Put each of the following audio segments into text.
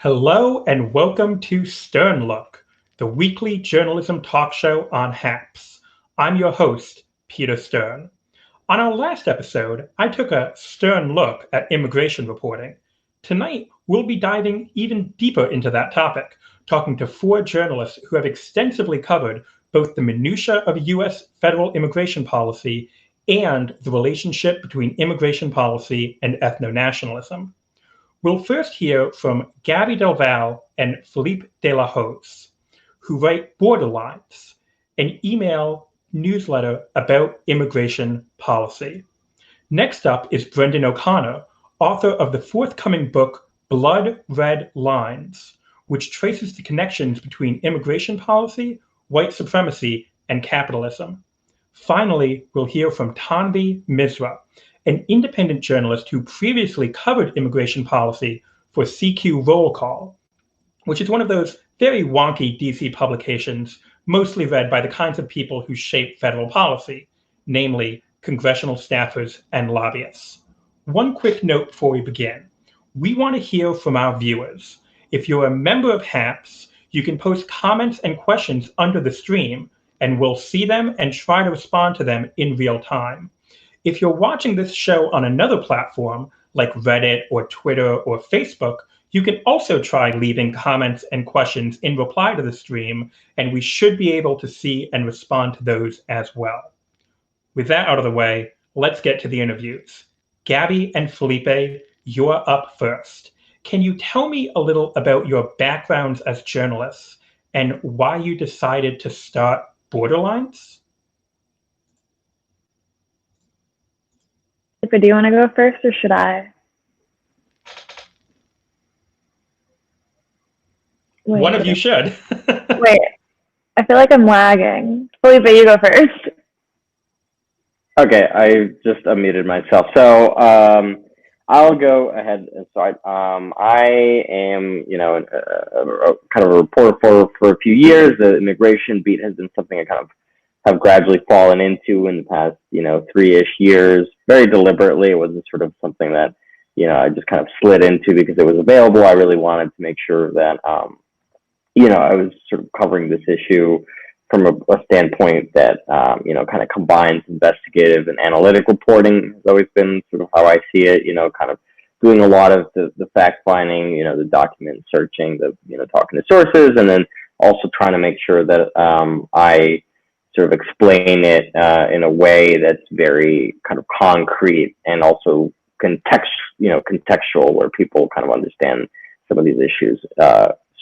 Hello and welcome to Sterne, the weekly journalism talk show on HAPS. I'm your host, Peter Sterne. On our last episode, I took a stern look at immigration reporting. Tonight, we'll be diving even deeper into that topic, talking to four journalists who have extensively covered both the minutiae of U.S. federal immigration policy and the relationship between immigration policy and ethno-nationalism. We'll first hear from Gabby Del Val and Philippe de la Hoz, who write Borderlines, an email newsletter about immigration policy. Next up is Brendan O'Connor, author of the forthcoming book Blood Red Lines, which traces the connections between immigration policy, white supremacy, and capitalism. Finally, we'll hear from Tanvi Misra, an independent journalist who previously covered immigration policy for CQ Roll Call, which is one of those very wonky DC publications mostly read by the kinds of people who shape federal policy, namely congressional staffers and lobbyists. One quick note before we begin. We want to hear from our viewers. If you're a member of HAPS, you can post comments and questions under the stream, and we'll see them and try to respond to them in real time. If you're watching this show on another platform, like Reddit or Twitter or Facebook, you can also try leaving comments and questions in reply to the stream, and we should be able to see and respond to those as well. With that out of the way, let's get to the interviews. Gabby and Felipe, you're up first. Can you tell me a little about your backgrounds as journalists and why you decided to start Borderlines? Do you want to go first or should I? One of you should. Wait, I feel like I'm lagging. Felipe, you go first. Okay, I just unmuted myself. So I'll go ahead and start. I am, kind of a reporter for a few years. The immigration beat has been something I kind of have gradually fallen into in the past, 3-ish years, very deliberately. It wasn't sort of something that, I just kind of slid into because it was available. I really wanted to make sure that, I was sort of covering this issue from a standpoint that, kind of combines investigative and analytic reporting. Has always been sort of how I see it, kind of doing a lot of the fact finding, the document searching, talking to sources, and then also trying to make sure that I sort of explain it in a way that's very kind of concrete and also contextual, where people kind of understand some of these issues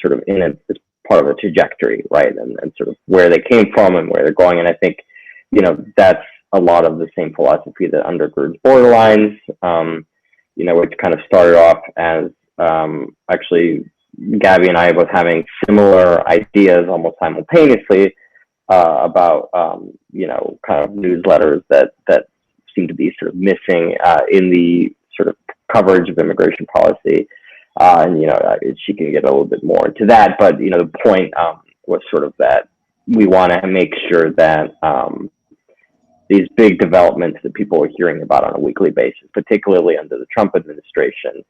sort of as part of a trajectory, right? And sort of where they came from and where they're going. And I think, that's a lot of the same philosophy that undergirds Borderlines, which kind of started off as actually Gabby and I both having similar ideas almost simultaneously about, kind of newsletters that seem to be sort of missing in the sort of coverage of immigration policy. And, she can get a little bit more into that. But, the point was sort of that we want to make sure that these big developments that people are hearing about on a weekly basis, particularly under the Trump administration,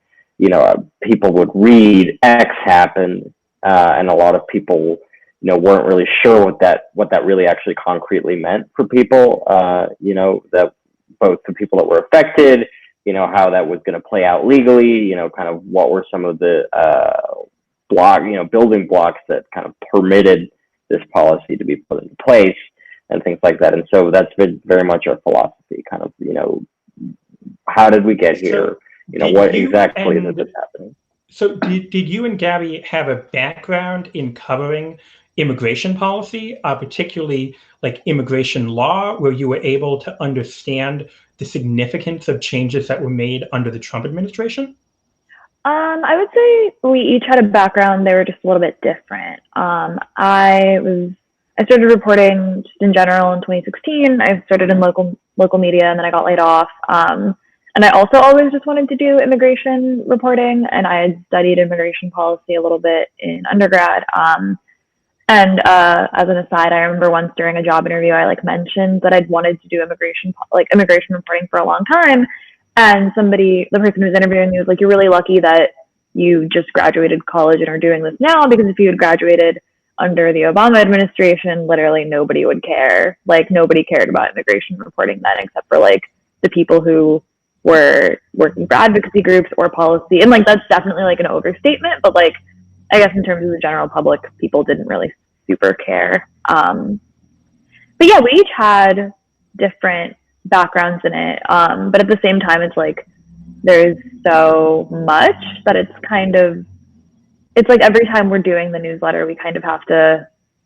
people would read X happened, and a lot of people, weren't really sure what that really actually concretely meant for people, that both the people that were affected, how that was going to play out legally, kind of what were some of the building blocks that kind of permitted this policy to be put into place and things like that. And so that's been very much our philosophy, kind of, how did we get here? What exactly is happening? So did you and Gabby have a background in covering immigration policy, particularly like immigration law, where you were able to understand the significance of changes that were made under the Trump administration? I would say we each had a background. They were just a little bit different. I started reporting just in general in 2016. I started in local media, and then I got laid off. And I also always just wanted to do immigration reporting, and I had studied immigration policy a little bit in undergrad. And as an aside, I remember once during a job interview, I mentioned that I'd wanted to do immigration reporting for a long time. And the person who was interviewing me was like, "You're really lucky that you just graduated college and are doing this now, because if you had graduated under the Obama administration, literally nobody would care. Like, nobody cared about immigration reporting then, except for like the people who were working for advocacy groups or policy. And like, that's definitely like an overstatement, but like, I guess in terms of the general public, people didn't really super care. But yeah, we each had different backgrounds in it. But at the same time, it's like, there's so much that it's like every time we're doing the newsletter, we kind of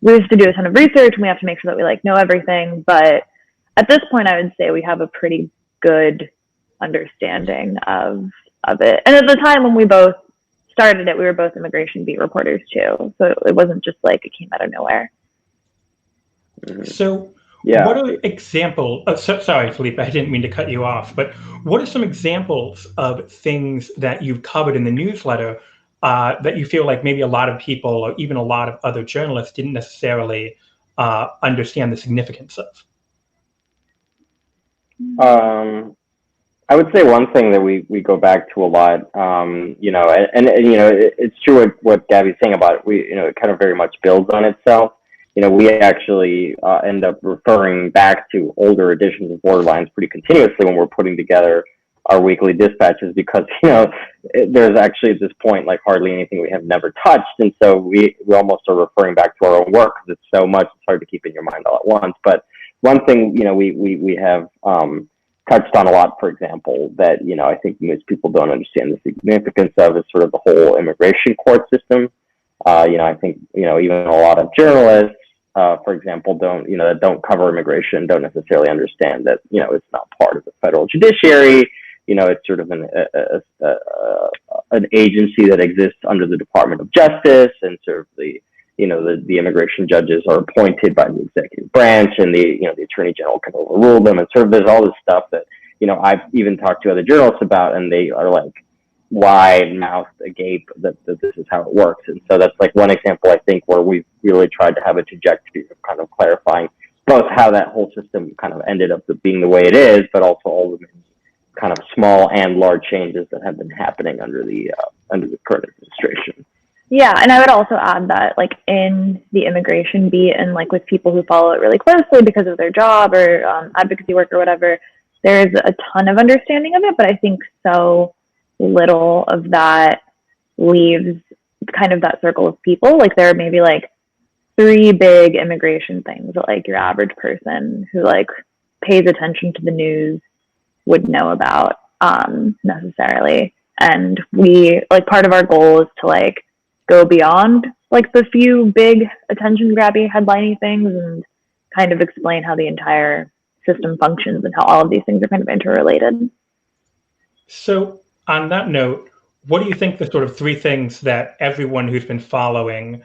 we have to do a ton of research, and we have to make sure that we like know everything. But at this point, I would say we have a pretty good understanding of it. And at the time when we both started it, we were both immigration beat reporters too. So it wasn't just like it came out of nowhere. So Yeah. what are examples? Sorry, Felipe, I didn't mean to cut you off, but what are some examples of things that you've covered in the newsletter that you feel like maybe a lot of people or even a lot of other journalists didn't necessarily understand the significance of? I would say one thing that we go back to a lot, you know, and you know, it's true what Gabby's saying about it. You know, it kind of very much builds on itself. You know, we actually end up referring back to older editions of Borderlines pretty continuously when we're putting together our weekly dispatches, because, you know, there's actually at this point like hardly anything we have never touched, and so we almost are referring back to our own work because it's so much, it's hard to keep in your mind all at once. But one thing, you know, we have touched on a lot, for example, that, you know, I think most people don't understand the significance of, is sort of the whole immigration court system. You know, I think, you know, even a lot of journalists, for example, that don't cover immigration, don't necessarily understand that, you know, it's not part of the federal judiciary. You know, it's sort of an agency that exists under the Department of Justice, and sort of the immigration judges are appointed by the executive branch, and the attorney general can overrule them, and sort of there's all this stuff that, you know, I've even talked to other journalists about, and they are like wide-mouthed agape that this is how it works. And so that's like one example, I think, where we've really tried to have a trajectory of kind of clarifying both how that whole system kind of ended up being the way it is, but also all the kind of small and large changes that have been happening under the current administration. Yeah, and I would also add that, like, in the immigration beat, and like with people who follow it really closely because of their job or advocacy work or whatever, there's a ton of understanding of it, but I think so little of that leaves kind of that circle of people. Like, there are maybe like 3 big immigration things that like your average person who like pays attention to the news would know about necessarily. And we, like, part of our goal is to like go beyond like the few big attention grabby headlining things and kind of explain how the entire system functions and how all of these things are kind of interrelated. So on that note, what do you think the sort of 3 things that everyone who's been following,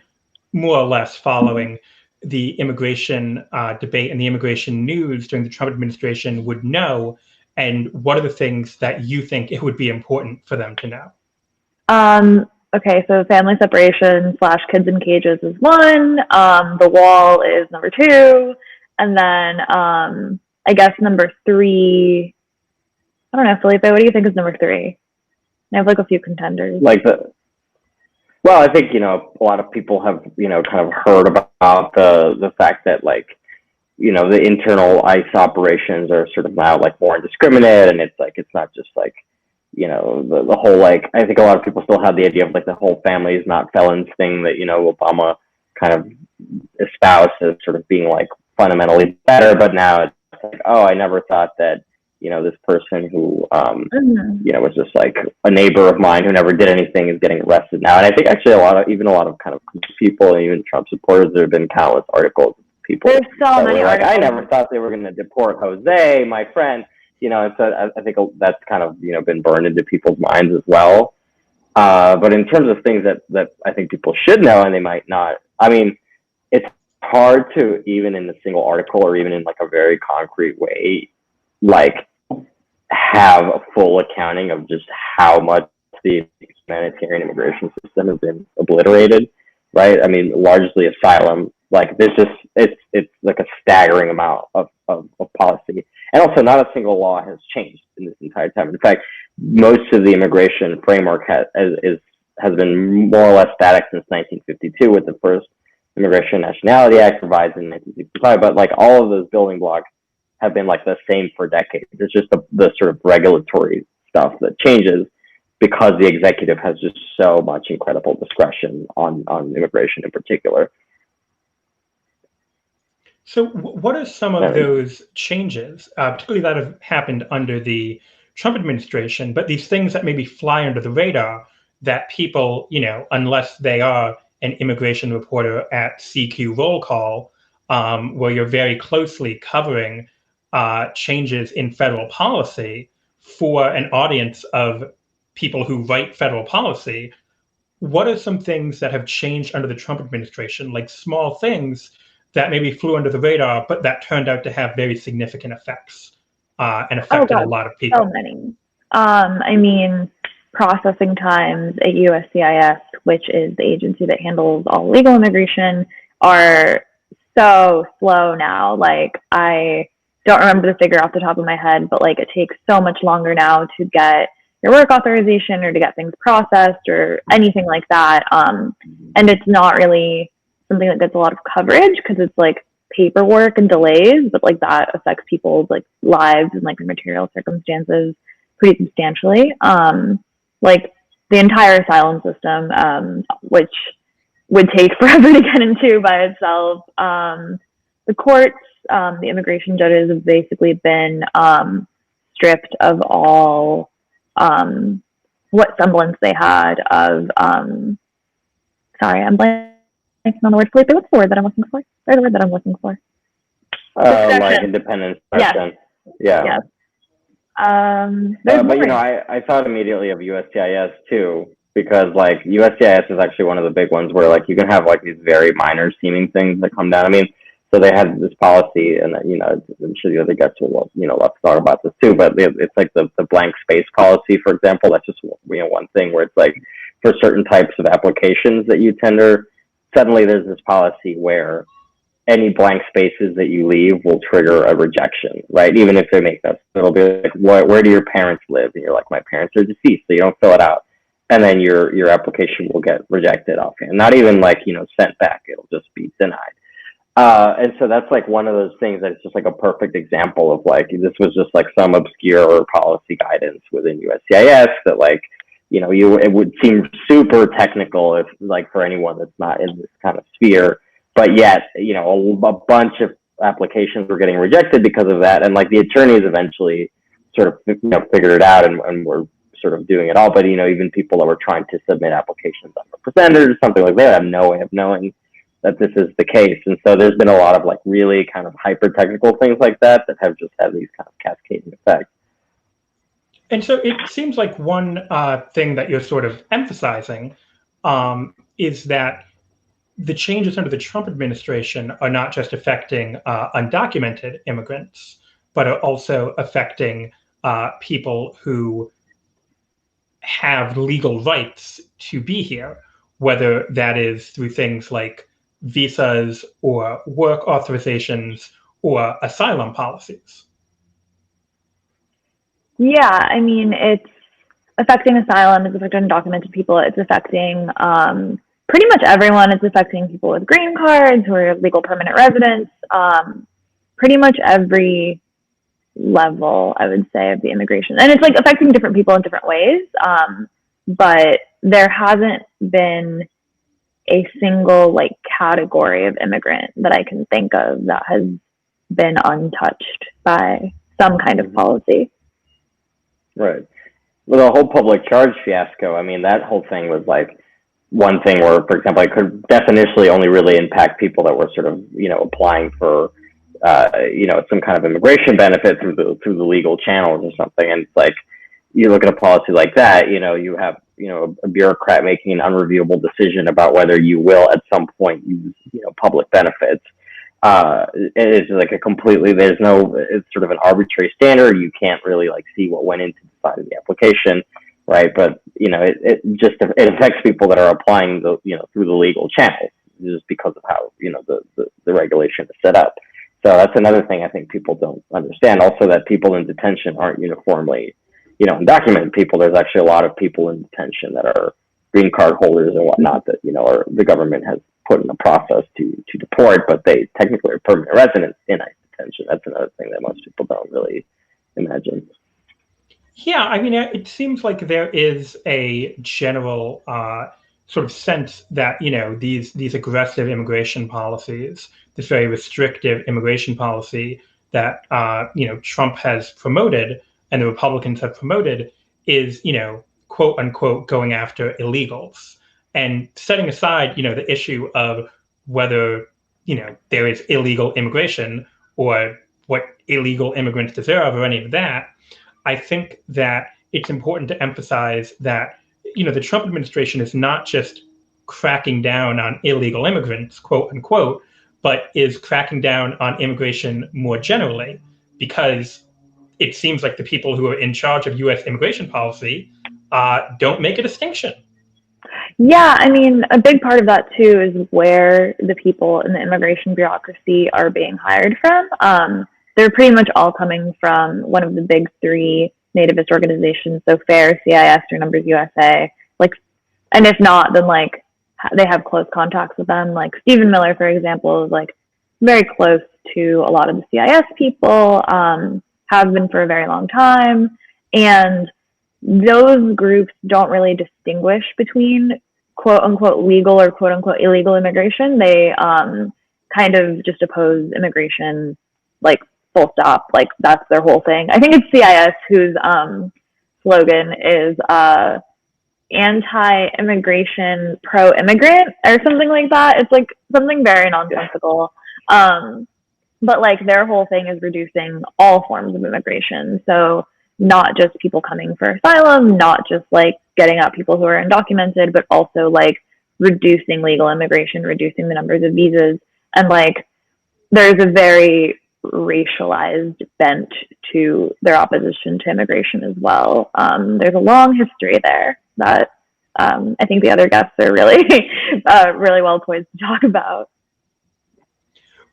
more or less following the immigration debate and the immigration news during the Trump administration would know, and what are the things that you think it would be important for them to know? Okay, so family separation / kids in cages is 1. The wall is number 2. And then I guess number 3, I don't know, Felipe, what do you think is number 3? I have like a few contenders. Well, I think, you know, a lot of people have, you know, kind of heard about the fact that, like, you know, the internal ICE operations are sort of now like more indiscriminate, and it's like, it's not just like, you know, the whole, like, I think a lot of people still have the idea of like the whole family is not felons thing that, you know, Obama kind of espoused as sort of being like fundamentally better, but now it's like, oh, I never thought that, you know, this person who, you know, was just like a neighbor of mine who never did anything is getting arrested now. And I think actually a lot of kind of people, and even Trump supporters, there have been countless articles of people. There's so many like, articles. I never thought they were going to deport Jose, my friend. You know, and so I think that's kind of, you know, been burned into people's minds as well. But in terms of things that I think people should know and they might not, I mean, it's hard to, even in a single article or even in like a very concrete way, like have a full accounting of just how much the humanitarian immigration system has been obliterated, right? I mean, largely asylum, like there's just, it's like a staggering amount of policy. And also not a single law has changed in this entire time. In fact, most of the immigration framework is has been more or less static since 1952 with the first Immigration and Nationality Act revised in 1965. But like all of those building blocks have been like the same for decades. It's just the sort of regulatory stuff that changes because the executive has just so much incredible discretion on immigration in particular. So, what are some of those changes, particularly that have happened under the Trump administration, but these things that maybe fly under the radar that people, unless they are an immigration reporter at CQ Roll Call, where you're very closely covering changes in federal policy for an audience of people who write federal policy, what are some things that have changed under the Trump administration, like small things that maybe flew under the radar, but that turned out to have very significant effects and affected a lot of people? So many. I mean, processing times at USCIS, which is the agency that handles all legal immigration, are so slow now. Like, I don't remember the figure off the top of my head, but like it takes so much longer now to get your work authorization or to get things processed or anything like that. And it's not really something that gets a lot of coverage because it's like paperwork and delays, but like that affects people's like lives and like material circumstances pretty substantially. Like the entire asylum system, which would take forever to get into by itself. The courts, the immigration judges have basically been stripped of all what semblance they had of sorry, I'm blanking on the word, Felipe. What's the word that I'm looking for? There's the word that I'm looking for. Like independence. Yes. Yeah. Yes. But I thought immediately of USCIS too, because like USCIS is actually one of the big ones where like you can have like these very minor seeming things that come down. I mean, so they had this policy, and I'm sure the other guests will let's talk about this too. But it's like the blank space policy, for example. That's just one thing where it's like for certain types of applications that you tender, suddenly there's this policy where any blank spaces that you leave will trigger a rejection, right? Even if they make that, it'll be like, where do your parents live? And you're like, my parents are deceased, so you don't fill it out, and then your application will get rejected offhand. Not even like sent back; it'll just be denied. And so that's like one of those things that's just like a perfect example of like this was just like some obscure policy guidance within USCIS that like it would seem super technical if like for anyone that's not in this kind of sphere. But yet, a bunch of applications were getting rejected because of that. And like the attorneys eventually sort of, figured it out and were sort of doing it all. But, even people that were trying to submit applications unrepresented or something like that have no way of knowing that this is the case. And so there's been a lot of like really kind of hyper technical things like that have just had these kind of cascading effects. And so it seems like one thing that you're sort of emphasizing is that the changes under the Trump administration are not just affecting undocumented immigrants, but are also affecting people who have legal rights to be here, whether that is through things like visas or work authorizations or asylum policies. Yeah, I mean, it's affecting asylum, it's affecting undocumented people, it's affecting pretty much everyone. It's affecting people with green cards who are legal permanent residents, pretty much every level, I would say, of the immigration. And it's like affecting different people in different ways. But there hasn't been a single like category of immigrant that I can think of that has been untouched by some kind of policy. Right. Well, the whole public charge fiasco, I mean, that whole thing was like one thing where, for example, it could definitionally only really impact people that were sort of, applying for, some kind of immigration benefit through the legal channels or something. And it's like, you look at a policy like that, you have, a bureaucrat making an unreviewable decision about whether you will at some point use, public benefits. It's like it's sort of an arbitrary standard. You can't really like see what went into the side of the application, right? But it affects people that are applying through the legal channels just because of how the regulation is set up. So that's another thing I think people don't understand. Also, that people in detention aren't uniformly undocumented people. There's actually a lot of people in detention that are green card holders and whatnot that, the government has put in a process to deport, but they technically are permanent residents in ICE detention. That's another thing that most people don't really imagine. Yeah, I mean, it seems like there is a general sort of sense that these aggressive immigration policies, this very restrictive immigration policy that Trump has promoted and the Republicans have promoted is quote unquote going after illegals, and setting aside the issue of whether there is illegal immigration or what illegal immigrants deserve or any of that. I think that it's important to emphasize that the Trump administration is not just cracking down on illegal immigrants, quote unquote, but is cracking down on immigration more generally, because it seems like the people who are in charge of U.S. immigration policy don't make a distinction. Yeah, I mean, a big part of that too is where the people in the immigration bureaucracy are being hired from. They're pretty much all coming from one of the big three nativist organizations, so FAIR, CIS, or Numbers USA. And if not, then they have close contacts with them. Like Stephen Miller, for example, is very close to a lot of the CIS people, have been for a very long time, and those groups don't really distinguish between quote unquote legal or quote unquote illegal immigration. They kind of just oppose immigration, full stop. That's their whole thing. I think it's CIS whose slogan is anti-immigration, pro-immigrant, or something like that. It's something very nonsensical. But their whole thing is reducing all forms of immigration. So not just people coming for asylum, not just getting out people who are undocumented, but also reducing legal immigration, reducing the numbers of visas. And there's a very racialized bent to their opposition to immigration as well. There's a long history there that I think the other guests are really, really well poised to talk about.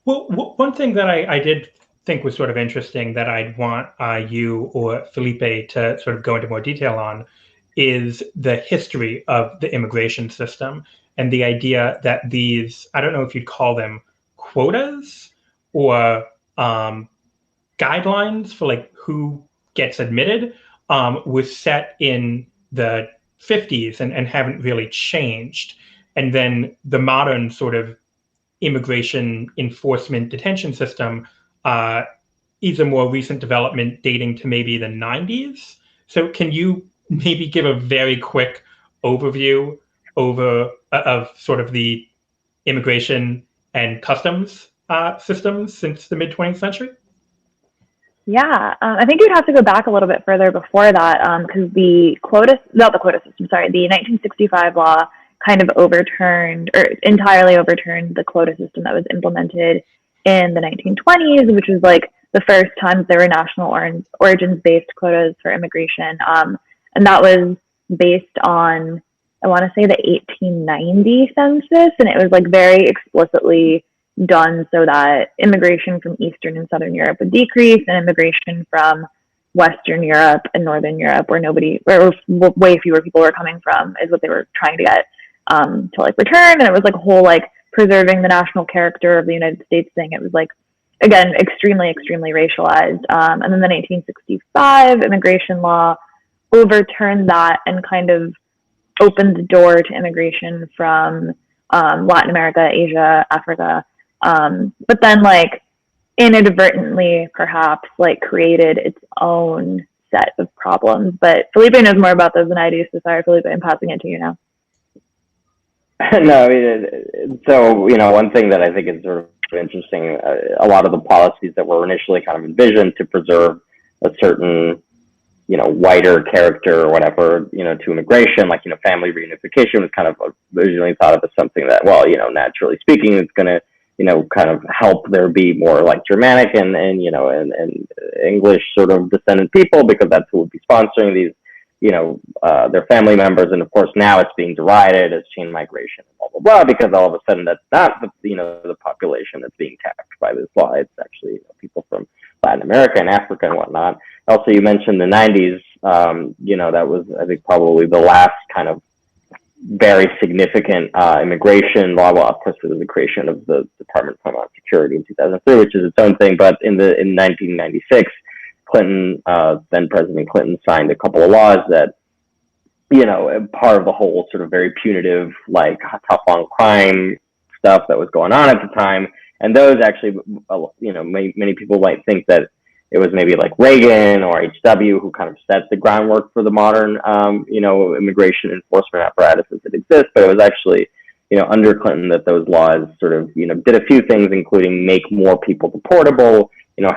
Well, one thing that I did think was sort of interesting that I'd want you or Felipe to sort of go into more detail on is the history of the immigration system and the idea that these, I don't know if you'd call them quotas or guidelines for who gets admitted, was set in the 50s and haven't really changed. And then the modern sort of immigration enforcement detention system is a more recent development dating to maybe the 90s. So can you maybe give a very quick overview of sort of the immigration and customs systems since the mid-20th century? Yeah, I think you'd have to go back a little bit further before that, because the 1965 law kind of overturned or entirely overturned the quota system that was implemented in the 1920s, which was the first time there were national origins-based quotas for immigration. And that was based on, I want to say, the 1890 census, and it was very explicitly done so that immigration from Eastern and Southern Europe would decrease, and immigration from Western Europe and Northern Europe, where way fewer people were coming from, is what they were trying to get to return. And it was a whole preserving the national character of the United States thing. It was again, extremely, extremely racialized. And then the 1965 immigration law overturned that and kind of opened the door to immigration from Latin America, Asia, Africa. But then inadvertently perhaps created its own set of problems. But Felipe knows more about those than I do, so sorry, Felipe, I'm passing it to you now. No, I mean, so, one thing that I think is sort of interesting, a lot of the policies that were initially kind of envisioned to preserve a certain, whiter character or whatever, to immigration, family reunification was kind of originally thought of as something that, well, naturally speaking, it's going to, kind of help there be more Germanic and English sort of descendant people, because that's who would be sponsoring these, their family members. And of course, now it's being derided as chain migration and blah, blah, blah, because all of a sudden that's not the population that's being taxed by this law. It's actually people from Latin America and Africa and whatnot. Also, you mentioned the 90s, that was, I think, probably the last kind of very significant immigration law. Well, of course, it was the creation of the Department of Homeland Security in 2003, which is its own thing. But in 1996, Clinton, then President Clinton, signed a couple of laws that, part of the whole sort of very punitive, like tough on crime stuff that was going on at the time. And those actually, many people might think that it was maybe like Reagan or HW who kind of set the groundwork for the modern, immigration enforcement apparatuses that exist. But it was actually, under Clinton that those laws sort of, did a few things, including make more people deportable,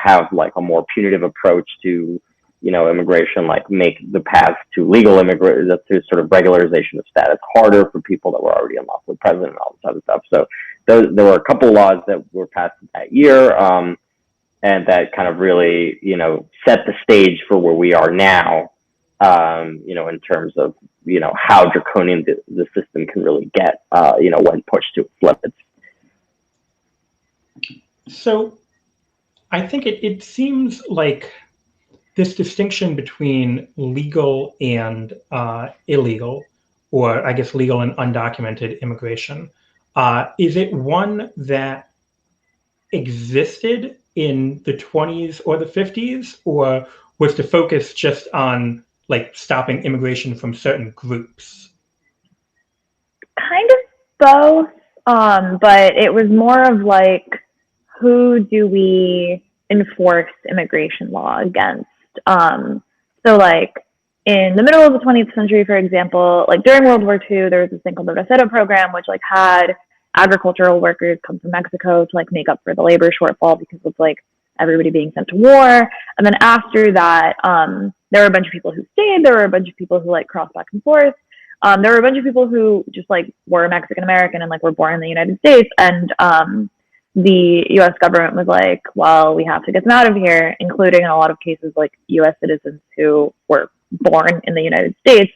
have like a more punitive approach to, immigration, like make the path to legal immigration, to sort of regularization of status harder for people that were already unlawfully present and all this other stuff. So there were a couple of laws that were passed that year. And that kind of really, set the stage for where we are now, in terms of, how draconian the system can really get, when pushed to its limits. So I think it seems like this distinction between legal and illegal, or I guess legal and undocumented immigration, is it one that existed in the 20s or the 50s, or was the focus just on like stopping immigration from certain groups? Kind of both, but it was more of like, who do we enforce immigration law against? So like in the middle of the 20th century, for example, like during World War II, there was this thing called the Rosetta program, which like had agricultural workers come from Mexico to like make up for the labor shortfall because of like everybody being sent to war. And then after that, there were a bunch of people who stayed. There were a bunch of people who like crossed back and forth. There were a bunch of people who just like were Mexican American and like were born in the United States. And the U.S. government was like, well, we have to get them out of here, including in a lot of cases like U.S. citizens who were born in the United States,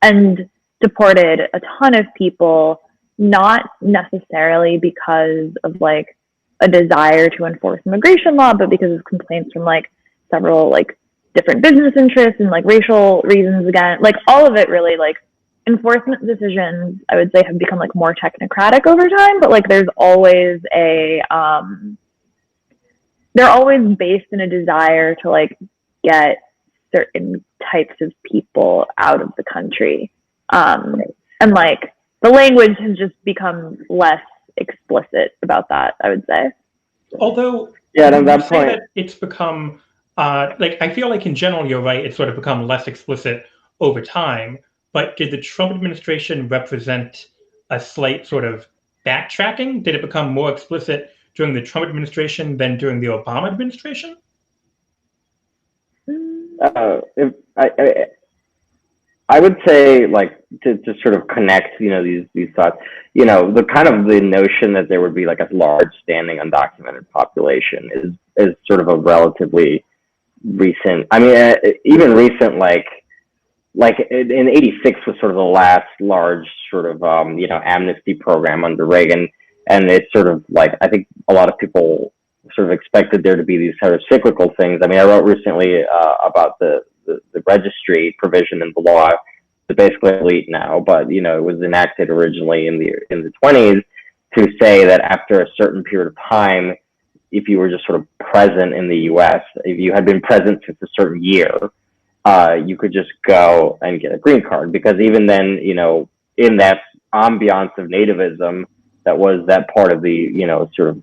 and deported a ton of people, not necessarily because of like a desire to enforce immigration law, but because of complaints from like several like different business interests and like racial reasons. Again, like all of it really, like enforcement decisions, I would say, have become like more technocratic over time, but like there's always they're always based in a desire to like get certain types of people out of the country. And like the language has just become less explicit about that, I would say. Although, yeah, at that point, that it's become like, I feel like in general, you're right, it's sort of become less explicit over time. But did the Trump administration represent a slight sort of backtracking? Did it become more explicit during the Trump administration than during the Obama administration? I would say, like, to sort of connect, these thoughts, the kind of the notion that there would be like a large standing undocumented population is sort of a relatively recent. I mean, even recent, like in '86 was sort of the last large sort of amnesty program under Reagan, and it's sort of like, I think a lot of people sort of expected there to be these sort of cyclical things. I mean, I wrote recently about the registry provision in the law. It's basically elite now, but it was enacted originally in the 20s to say that after a certain period of time, if you were just sort of present in the U.S., if you had been present since a certain year, you could just go and get a green card. Because even then, in that ambiance of nativism, that was that part of the sort of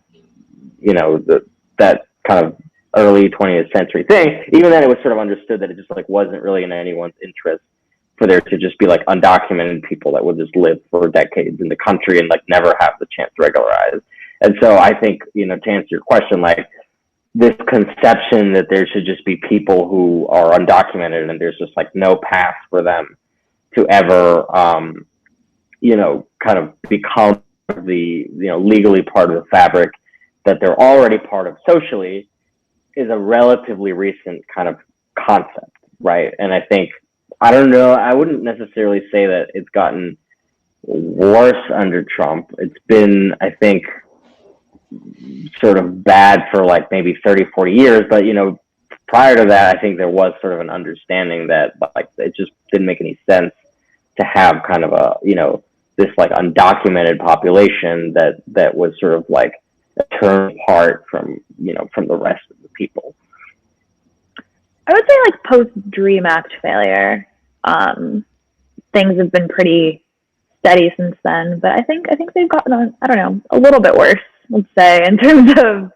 that kind of early 20th century thing. Even then, it was sort of understood that it just like wasn't really in anyone's interest for there to just be like undocumented people that would just live for decades in the country and like never have the chance to regularize. And so I think, to answer your question, like this conception that there should just be people who are undocumented and there's just like no path for them to ever, kind of become the, legally part of the fabric that they're already part of socially, is a relatively recent kind of concept, right? And I think, I don't know, I wouldn't necessarily say that it's gotten worse under Trump. It's been, I think, sort of bad for like maybe 30, 40 years. But, prior to that, I think there was sort of an understanding that like it just didn't make any sense to have kind of a, this like undocumented population that was sort of like turned apart from, from the rest of the people. I would say like post Dream Act failure, things have been pretty steady since then. But I think they've gotten, I don't know, a little bit worse, let's say, in terms of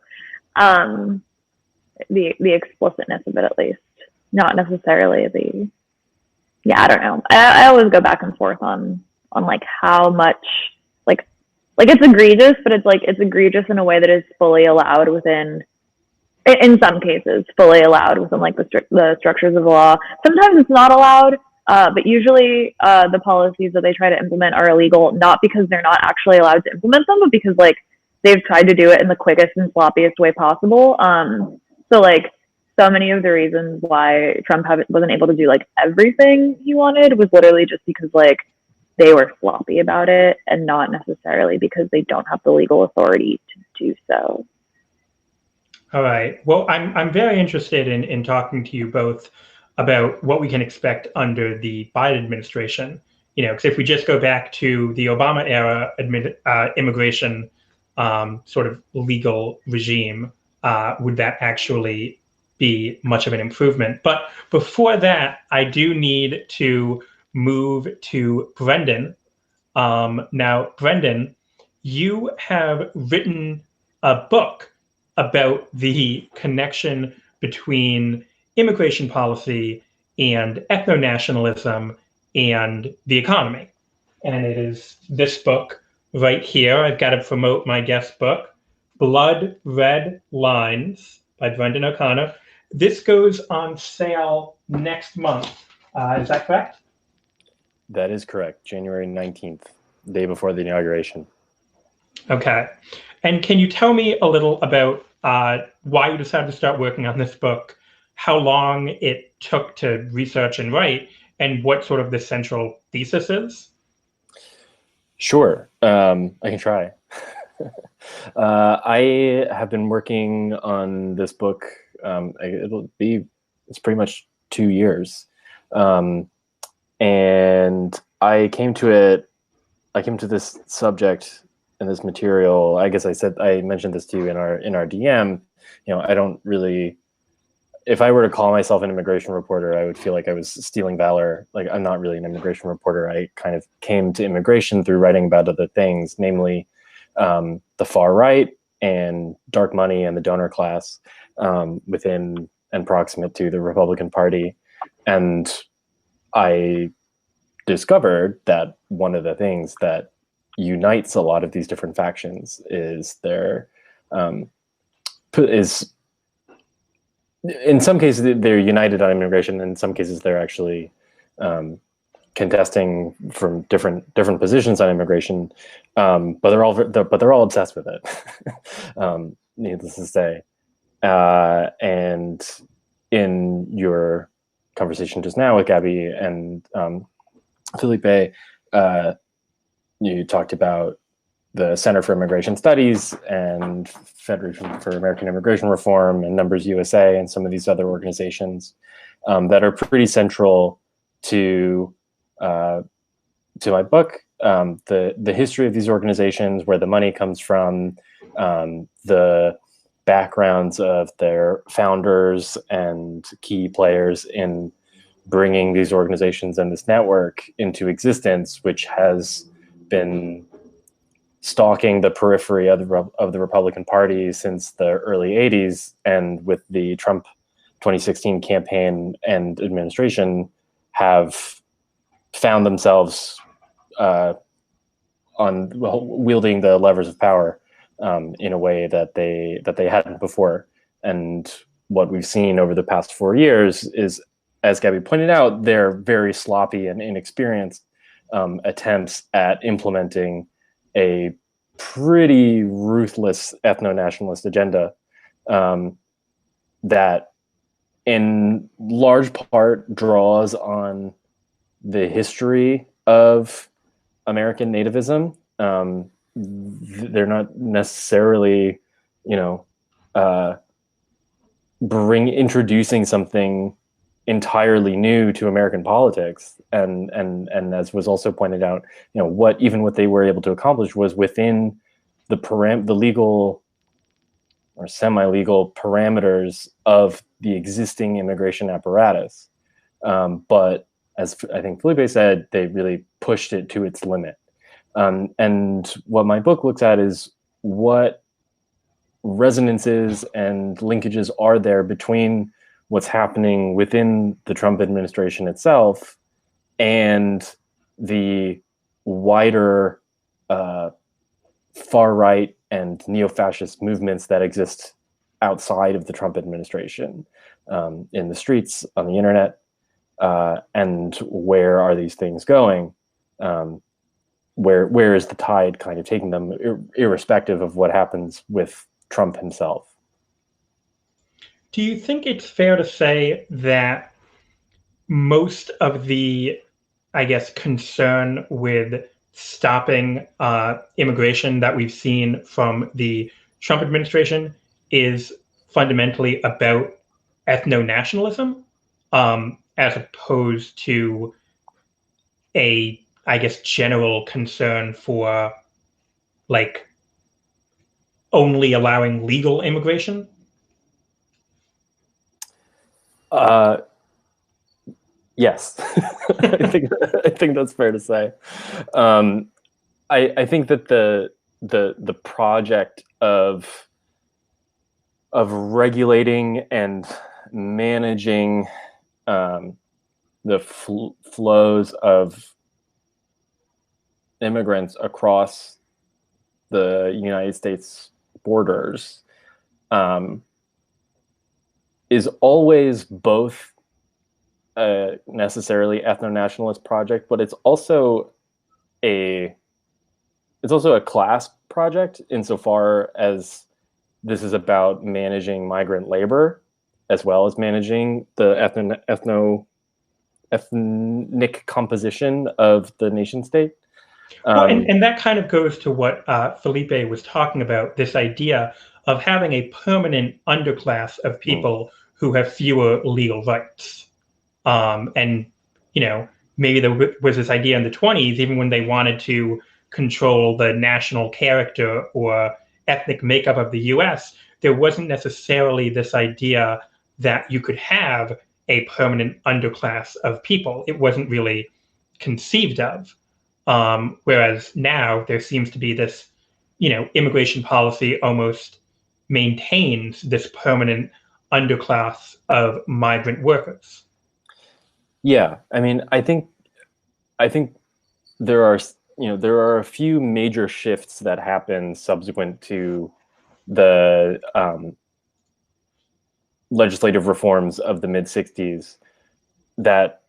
the explicitness of it, at least. Not necessarily the, yeah, I don't know. I always go back and forth on like how much like it's egregious, but it's egregious in a way that is fully allowed within, in some cases, fully allowed within like the structures of the law. Sometimes it's not allowed, but usually the policies that they try to implement are illegal, not because they're not actually allowed to implement them, but because like they've tried to do it in the quickest and sloppiest way possible. So like so many of the reasons why Trump wasn't able to do like everything he wanted was literally just because like they were sloppy about it, and not necessarily because they don't have the legal authority to do so. All right. Well, I'm very interested in talking to you both about what we can expect under the Biden administration. Because if we just go back to the Obama era immigration sort of legal regime, would that actually be much of an improvement? But before that, I do need to move to Brendan. Now, Brendan, you have written a book about the connection between immigration policy and ethno-nationalism and the economy. And it is this book right here. I've got to promote my guest book, Blood Red Lines by Brendan O'Connor. This goes on sale next month. Is that correct? That is correct. January 19th, day before the inauguration. Okay. And can you tell me a little about why you decided to start working on this book, how long it took to research and write, and what sort of the central thesis is? Sure. I can try. I have been working on this book. It's pretty much 2 years. And I came to this subject and this material. I guess I mentioned this to you in our DM. I don't really, if I were to call myself an immigration reporter, I would feel like I was stealing valor. Like, I'm not really an immigration reporter. I kind of came to immigration through writing about other things, namely the far right and dark money and the donor class within and proximate to the Republican Party. And I discovered that one of the things that unites a lot of these different factions is in some cases they're united on immigration, in some cases they're actually contesting from different positions on immigration, but they're all obsessed with it. Needless to say, and in your conversation just now with Gabby and Felipe, you talked about the Center for Immigration Studies and Federation for American Immigration Reform and Numbers USA and some of these other organizations that are pretty central to my book. The history of these organizations, where the money comes from, the backgrounds of their founders and key players in bringing these organizations and this network into existence, which has been stalking the periphery of the Republican Party since the early 80s, and with the Trump 2016 campaign and administration have found themselves wielding the levers of power in a way that they hadn't before. And what we've seen over the past 4 years is, as Gabby pointed out, they're very sloppy and inexperienced attempts at implementing a pretty ruthless ethno-nationalist agenda that in large part draws on the history of American nativism. They're not necessarily, introducing something entirely new to American politics, and as was also pointed out, what they were able to accomplish was within the legal or semi-legal parameters of the existing immigration apparatus. But as I think Felipe said, they really pushed it to its limit. And what my book looks at is what resonances and linkages are there between what's happening within the Trump administration itself and the wider far-right and neo-fascist movements that exist outside of the Trump administration, in the streets, on the internet, and where are these things going? Where is the tide kind of taking them, irrespective of what happens with Trump himself? Do you think it's fair to say that most of the, I guess, concern with stopping immigration that we've seen from the Trump administration is fundamentally about ethno-nationalism, as opposed to a, I guess, general concern for like only allowing legal immigration? Yes, I think that's fair to say. I think that the project of regulating and managing the flows of immigrants across the United States borders is always both a necessarily ethno-nationalist project, but it's also a class project, insofar as this is about managing migrant labor as well as managing the ethnic composition of the nation state. Well, and that kind of goes to what Felipe was talking about, this idea of having a permanent underclass of people who have fewer legal rights. And, maybe there was this idea in the 1920s, even when they wanted to control the national character or ethnic makeup of the US, there wasn't necessarily this idea that you could have a permanent underclass of people. It wasn't really conceived of. Whereas now there seems to be this, immigration policy almost maintains this permanent underclass of migrant workers. Yeah, I mean, I think there are a few major shifts that happen subsequent to the legislative reforms of the mid-60s that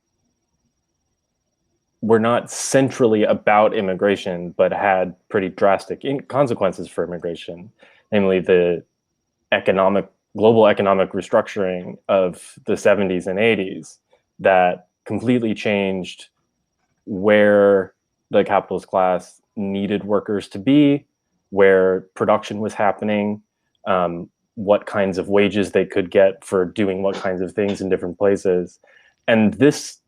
were not centrally about immigration, but had pretty drastic consequences for immigration, namely the global economic restructuring of the 70s and 80s that completely changed where the capitalist class needed workers to be, where production was happening, what kinds of wages they could get for doing what kinds of things in different places. And this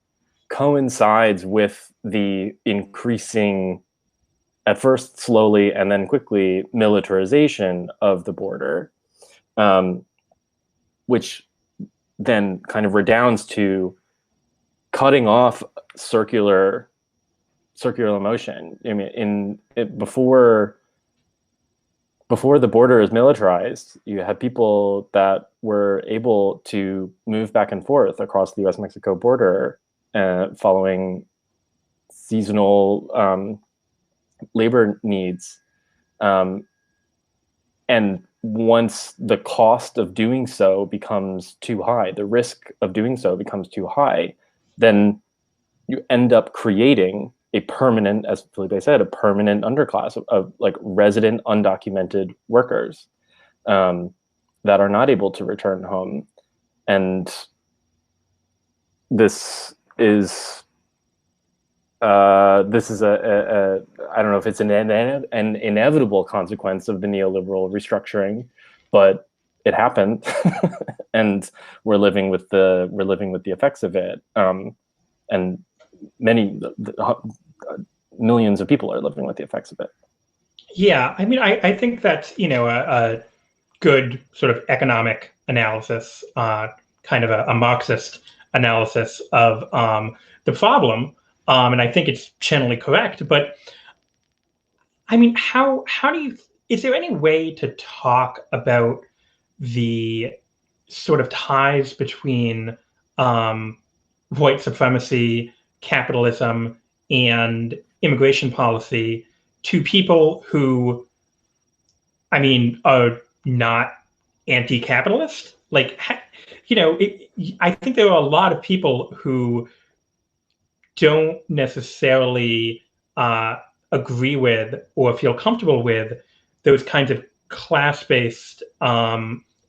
coincides with the increasing, at first slowly and then quickly, militarization of the border, which then kind of redounds to cutting off circular motion. I mean, before the border is militarized, you had people that were able to move back and forth across the U.S.-Mexico border, following seasonal labor needs. And once the cost of doing so becomes too high, the risk of doing so becomes too high, then you end up creating a permanent, as Felipe said, a permanent underclass of like resident undocumented workers that are not able to return home. And this is I don't know if it's an inevitable consequence of the neoliberal restructuring, but it happened, and we're living with the effects of it. And many millions of people are living with the effects of it. Yeah, I mean, I think that's, a good sort of economic analysis, kind of a Marxist analysis of the problem, and I think it's generally correct. But I mean, how do you? Is there any way to talk about the sort of ties between um, white supremacy, capitalism, and immigration policy to people who, I mean, are not anti-capitalist? Like, I think there are a lot of people who don't necessarily uh, agree with or feel comfortable with those kinds of class-based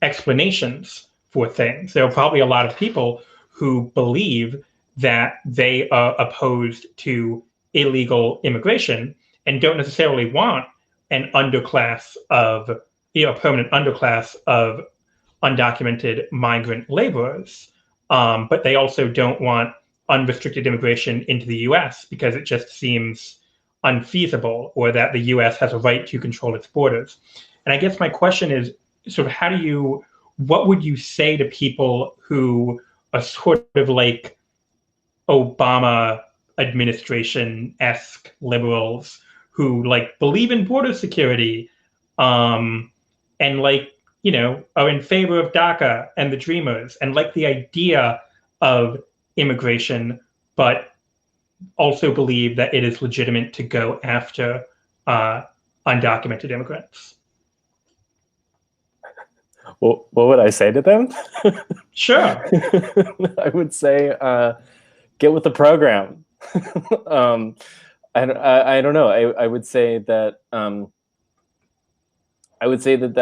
explanations for things. There are probably a lot of people who believe that they are opposed to illegal immigration and don't necessarily want an underclass of, a permanent underclass of undocumented migrant laborers. But they also don't want unrestricted immigration into the US because it just seems unfeasible, or that the US has a right to control its borders. And I guess my question is sort of what would you say to people who are sort of like Obama administration-esque liberals who like believe in border security, and like, are in favor of DACA and the Dreamers and like the idea of immigration, but also believe that it is legitimate to go after undocumented immigrants? Well, what would I say to them? Sure. I would say, get with the program. I don't know. I would say that that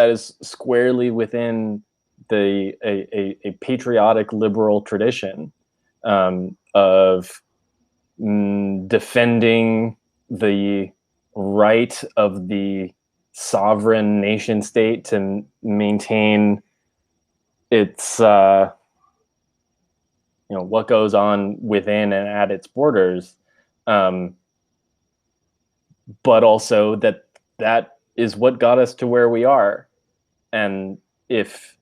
is squarely within a patriotic liberal tradition of defending the right of the sovereign nation state to maintain its what goes on within and at its borders, but also that is what got us to where we are. And if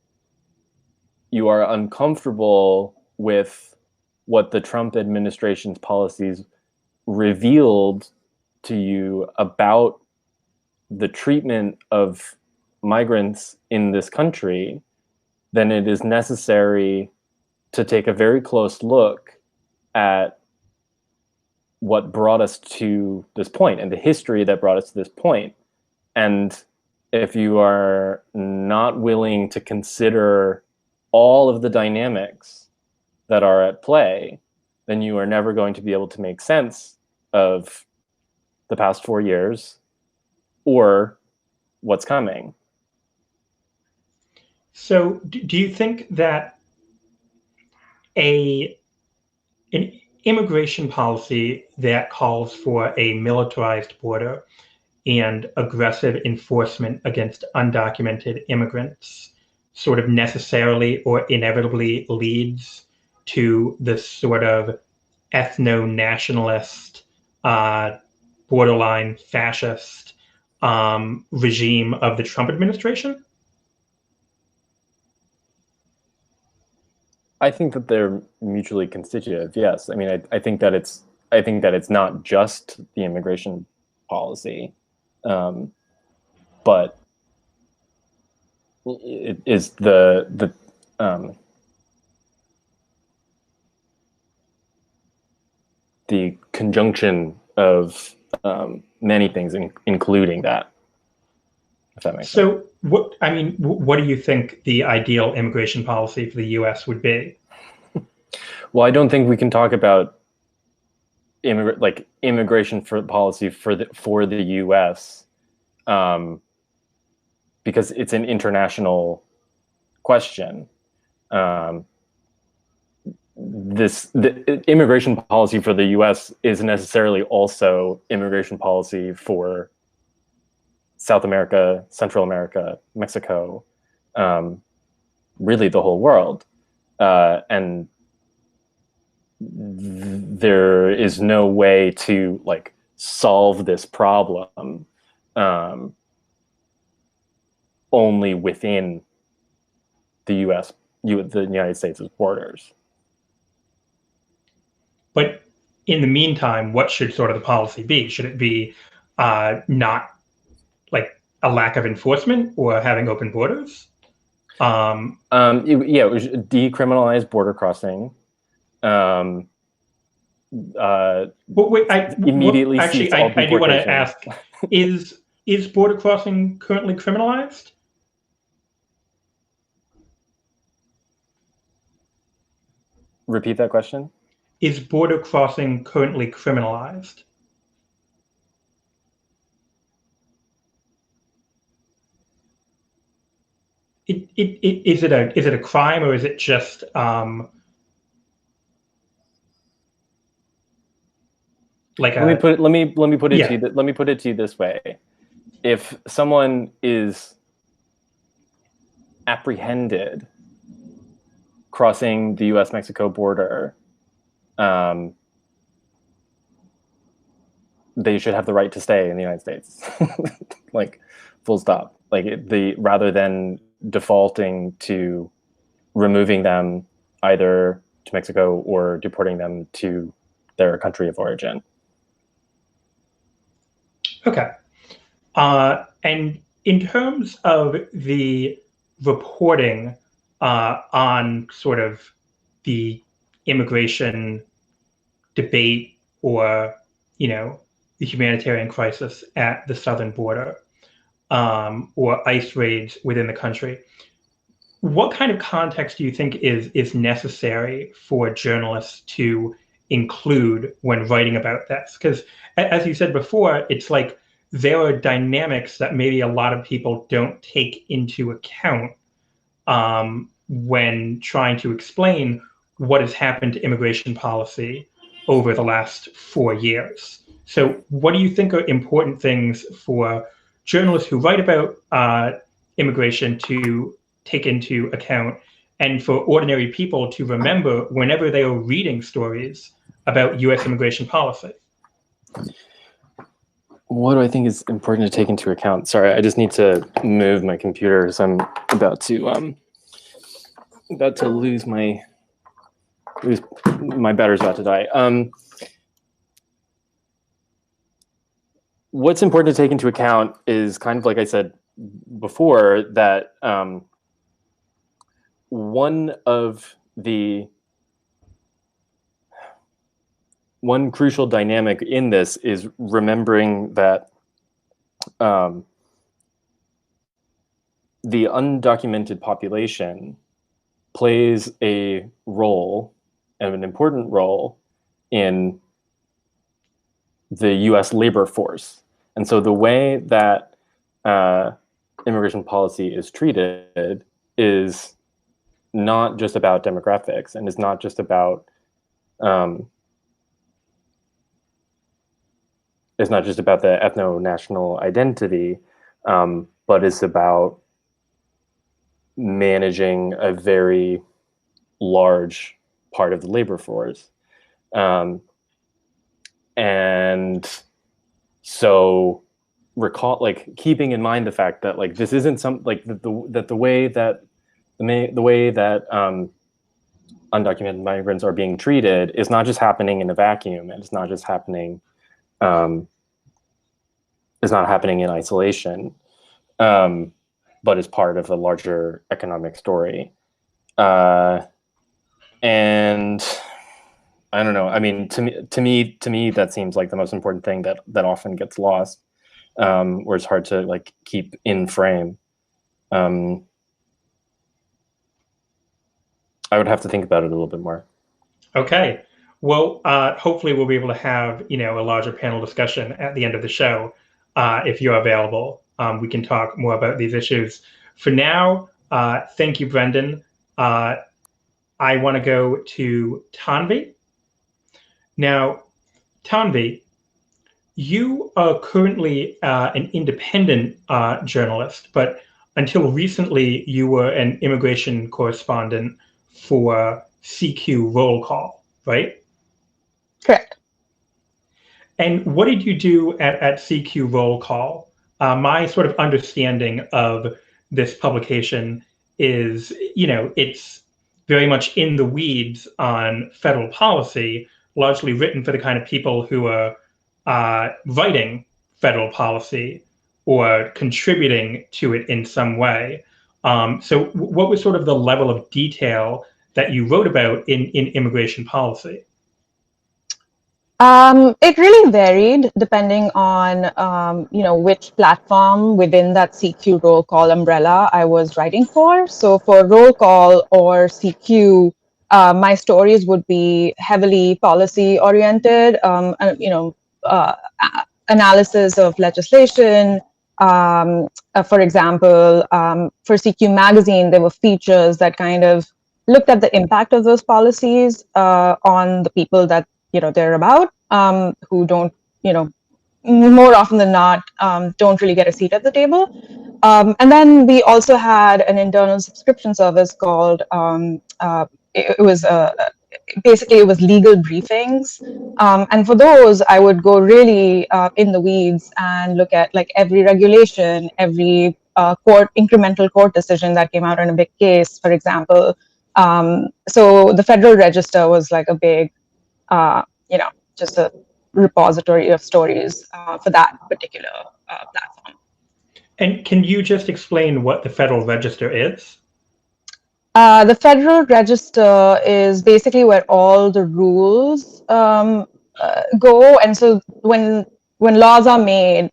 you are uncomfortable with what the Trump administration's policies revealed to you about the treatment of migrants in this country, then it is necessary to take a very close look at what brought us to this point and the history that brought us to this point. And if you are not willing to consider all of the dynamics that are at play, then you are never going to be able to make sense of the past 4 years or what's coming. So do you think that an immigration policy that calls for a militarized border and aggressive enforcement against undocumented immigrants sort of necessarily or inevitably leads to this sort of ethno-nationalist, borderline fascist regime of the Trump administration? I think that they're mutually constitutive. Yes, I mean, I think that it's not just the immigration policy, but it is the conjunction of many things, including that. If that makes sense. So, what do you think the ideal immigration policy for the U.S. would be? Well, I don't think we can talk about immigration policy for the U.S. Because it's an international question. The immigration policy for the U.S. is necessarily also immigration policy for South America, Central America, Mexico, really the whole world, and there is no way to like solve this problem only within the the United States' borders. But in the meantime, what should sort of the policy be? Should it be not like a lack of enforcement or having open borders? Yeah, it was decriminalize border crossing. But wait, Immediately actually, cease all I do want to deportation. ask: is border crossing currently criminalized? Repeat that question. Is border crossing currently criminalized? Is it a crime, or is it just like Let me a put it. Let me put it to yeah? you. Let me put it to you this way: if someone is apprehended crossing the U.S.-Mexico border, they should have the right to stay in the United States. Like, full stop. Like rather than defaulting to removing them either to Mexico or deporting them to their country of origin. Okay. And in terms of the reporting on sort of the immigration debate or, the humanitarian crisis at the southern border or ICE raids within the country, what kind of context do you think is necessary for journalists to include when writing about this? Because as you said before, it's like there are dynamics that maybe a lot of people don't take into account when trying to explain what has happened to immigration policy over the last 4 years. So what do you think are important things for journalists who write about immigration to take into account, and for ordinary people to remember whenever they are reading stories about U.S. immigration policy? What do I think is important to take into account? Sorry, I just need to move my computer as I'm about to lose my battery's about to die. What's important to take into account is kind of like I said before, that one crucial dynamic in this is remembering that the undocumented population plays a role, and an important role, in the U.S. labor force. And so the way that immigration policy is treated is not just about demographics, and is not just about the ethno-national identity, but it's about managing a very large part of the labor force. And so keeping in mind the fact that like this isn't the way that undocumented migrants are being treated is not just happening in a vacuum, and it's not just happening is not happening in isolation, but is part of a larger economic story. And I don't know. I mean, to me, that seems like the most important thing that often gets lost, or it's hard to like keep in frame. I would have to think about it a little bit more. Okay. Well, hopefully we'll be able to have, a larger panel discussion at the end of the show. If you're available, we can talk more about these issues. For now, thank you, Brendan. I want to go to Tanvi. Now, Tanvi, you are currently an independent journalist, but until recently, you were an immigration correspondent for CQ Roll Call, right? Correct. And what did you do at CQ Roll Call? My sort of understanding of this publication is, it's very much in the weeds on federal policy, largely written for the kind of people who are writing federal policy or contributing to it in some way. So what was sort of the level of detail that you wrote about in immigration policy? It really varied depending on which platform within that CQ roll call umbrella I was writing for. So for roll call or CQ, my stories would be heavily policy oriented. Analysis of legislation. For example, for CQ magazine, there were features that kind of looked at the impact of those policies on the people that they're about, who don't, more often than not, don't really get a seat at the table. And then we also had an internal subscription service called, it was basically it was legal briefings. And for those, I would go really in the weeds and look at like every regulation, every incremental court decision that came out in a big case, for example. So the Federal Register was like a big, just a repository of stories for that particular platform. And can you just explain what the Federal Register is? The Federal Register is basically where all the rules go, and so when laws are made,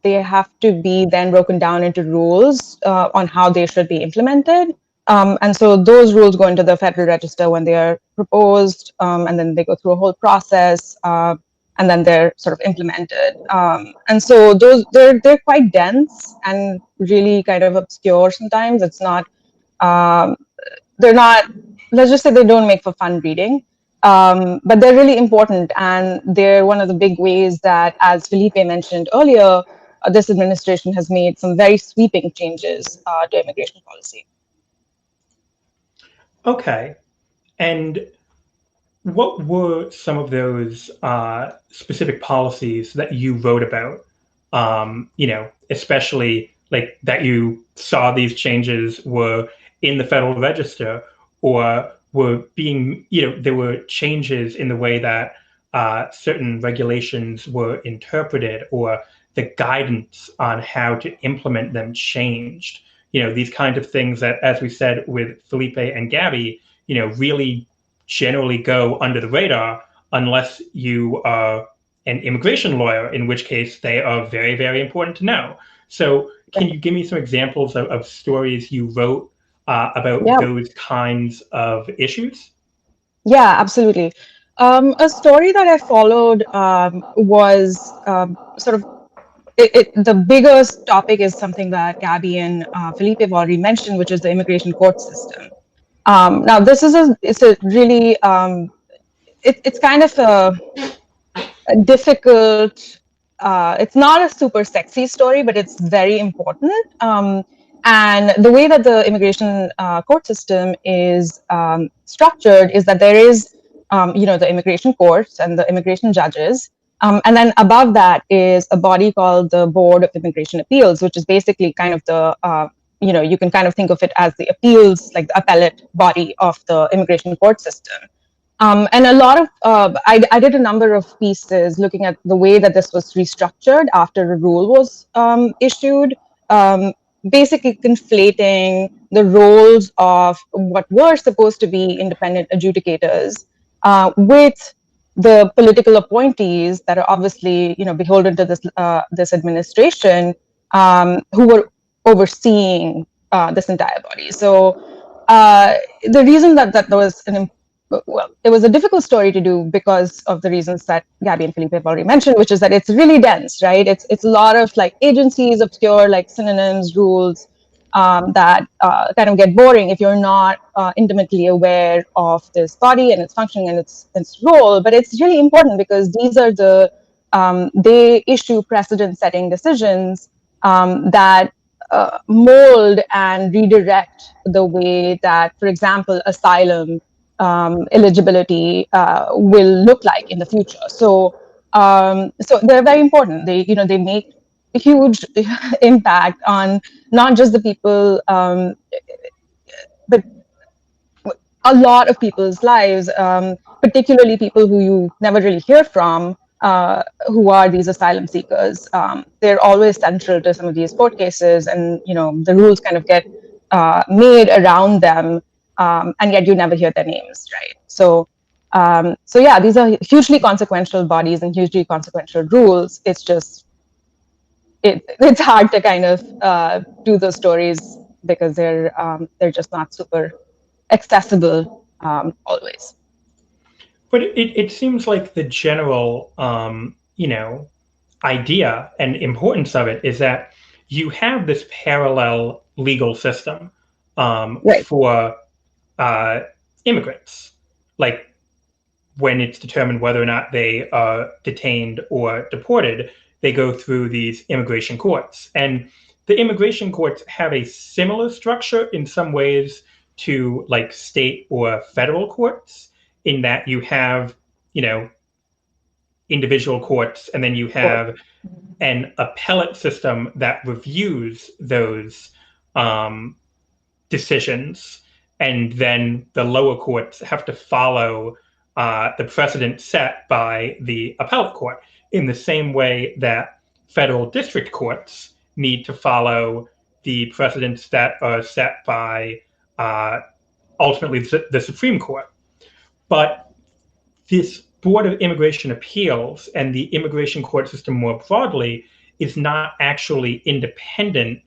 they have to be then broken down into rules on how they should be implemented. And so those rules go into the Federal Register when they are proposed, and then they go through a whole process, and then they're sort of implemented. And so they're quite dense and really kind of obscure sometimes. It's not. They're not, let's just say they don't make for fun reading, but they're really important. And they're one of the big ways that, as Felipe mentioned earlier, this administration has made some very sweeping changes to immigration policy. Okay. And what were some of those specific policies that you wrote about, especially like that you saw these changes were in the Federal Register, or were being, there were changes in the way that certain regulations were interpreted, or the guidance on how to implement them changed? These kinds of things that, as we said with Felipe and Gabby, really generally go under the radar unless you are an immigration lawyer, in which case they are very, very important to know. So can you give me some examples of stories you wrote about those kinds of issues? Yeah, absolutely. A story that I followed was sort of, the biggest topic is something that Gabby and Felipe have already mentioned, which is the immigration court system. Now, this is it's a really, it's kind of a difficult, it's not a super sexy story, but it's very important. And the way that the immigration court system is structured is that there is, the immigration courts and the immigration judges. And then above that is a body called the Board of Immigration Appeals, which is basically kind of the, you can kind of think of it as the appeals, like the appellate body of the immigration court system. And a lot of, I did a number of pieces looking at the way that this was restructured after a rule was issued, basically conflating the roles of what were supposed to be independent adjudicators with the political appointees that are obviously, beholden to this administration, who were overseeing this entire body. So the reason that was it was a difficult story to do because of the reasons that Gabby and Felipe have already mentioned, which is that it's really dense, right? It's a lot of like agencies, obscure like synonyms, rules that kind of get boring if you're not intimately aware of this body and its function and its role. But it's really important because these are they issue precedent-setting decisions that mold and redirect the way that, for example, asylum eligibility will look like in the future. So, so they're very important. They make a huge impact on not just the people, but a lot of people's lives, particularly people who you never really hear from, who are these asylum seekers. They're always central to some of these court cases, and the rules kind of get made around them, and yet you never hear their names, right? So yeah, these are hugely consequential bodies and hugely consequential rules. It's just it's hard to kind of do those stories because they're just not super accessible always. But it seems like the general, idea and importance of it is that you have this parallel legal system Right. for immigrants. Like when it's determined whether or not they are detained or deported, they go through these immigration courts. And the immigration courts have a similar structure in some ways to like state or federal courts, in that you have, individual courts, and then you have an appellate system that reviews those decisions, and then the lower courts have to follow the precedent set by the appellate court, in the same way that federal district courts need to follow the precedents that are set by ultimately the Supreme Court. But this Board of Immigration Appeals and the immigration court system more broadly is not actually independent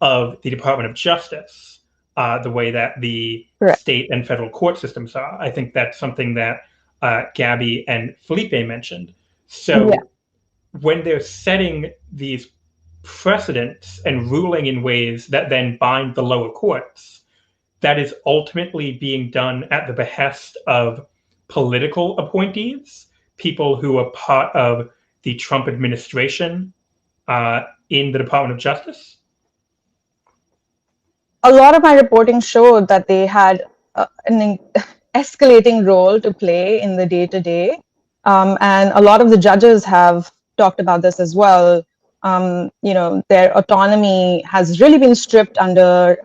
of the Department of Justice, the way that the Correct. state and federal court systems are. I think that's something that Gabby and Felipe mentioned. So when they're setting these precedents and ruling in ways that then bind the lower courts, that is ultimately being done at the behest of political appointees, people who are part of the Trump administration in the Department of Justice? A lot of my reporting showed that they had an escalating role to play in the day-to-day. And a lot of the judges have talked about this as well. Their autonomy has really been stripped under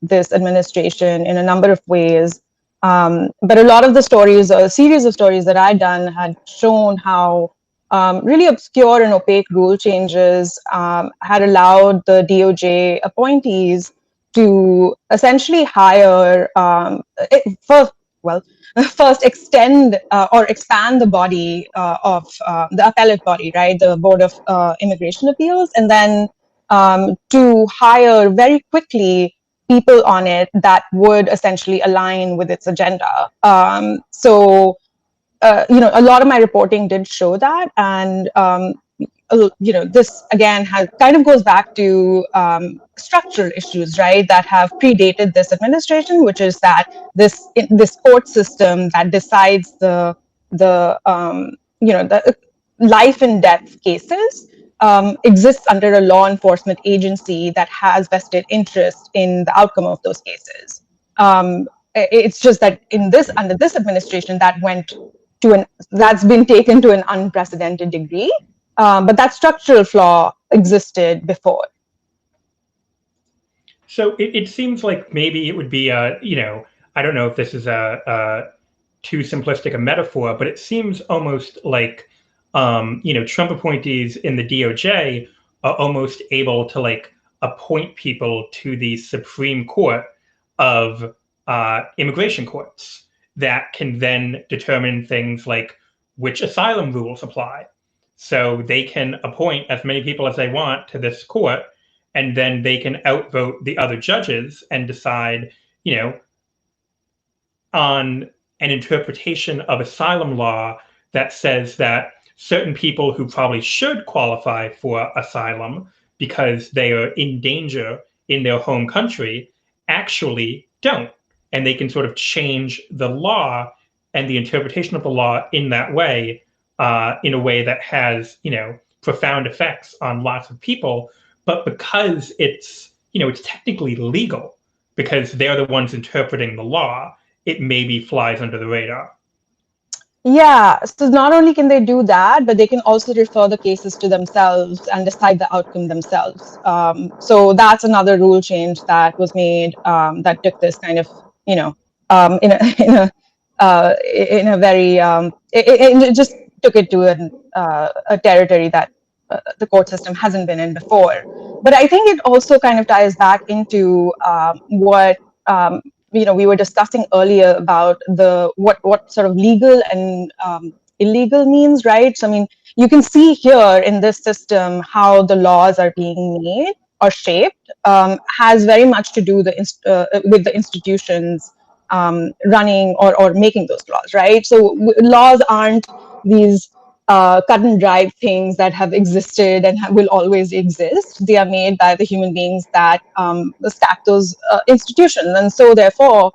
this administration in a number of ways. But a lot of the stories, a series of stories that I'd done, had shown how really obscure and opaque rule changes had allowed the DOJ appointees to essentially hire first extend or expand the body of the appellate body, right, the Board of Immigration Appeals, and then to hire very quickly people on it that would essentially align with its agenda. So a lot of my reporting did show that, and this again kind of goes back to structural issues, right, that have predated this administration, which is that this court system that decides the life and death cases exists under a law enforcement agency that has vested interest in the outcome of those cases. It's just that under this administration, that's been taken to an unprecedented degree. But that structural flaw existed before. So it seems like maybe it would be I don't know if this is a too simplistic a metaphor, but it seems almost like Trump appointees in the DOJ are almost able to like appoint people to the Supreme Court of immigration courts that can then determine things like which asylum rules apply. So they can appoint as many people as they want to this court, and then they can outvote the other judges and decide, on an interpretation of asylum law that says that certain people who probably should qualify for asylum because they are in danger in their home country actually don't. And they can sort of change the law and the interpretation of the law in that way, in a way that has, profound effects on lots of people. But because it's it's technically legal because they're the ones interpreting the law, it maybe flies under the radar. Yeah, so not only can they do that, but they can also refer the cases to themselves and decide the outcome themselves. So that's another rule change that was made that took this kind of, in a in a very it just took it to a territory that the court system hasn't been in before. But I think it also kind of ties back into what we were discussing earlier about the what sort of legal and illegal means, right? So I mean, you can see here in this system how the laws are being made or shaped has very much to do with the institutions running or making those laws, right? So laws aren't these cut and dried things that have existed and will always exist. They are made by the human beings that stack those institutions, and so therefore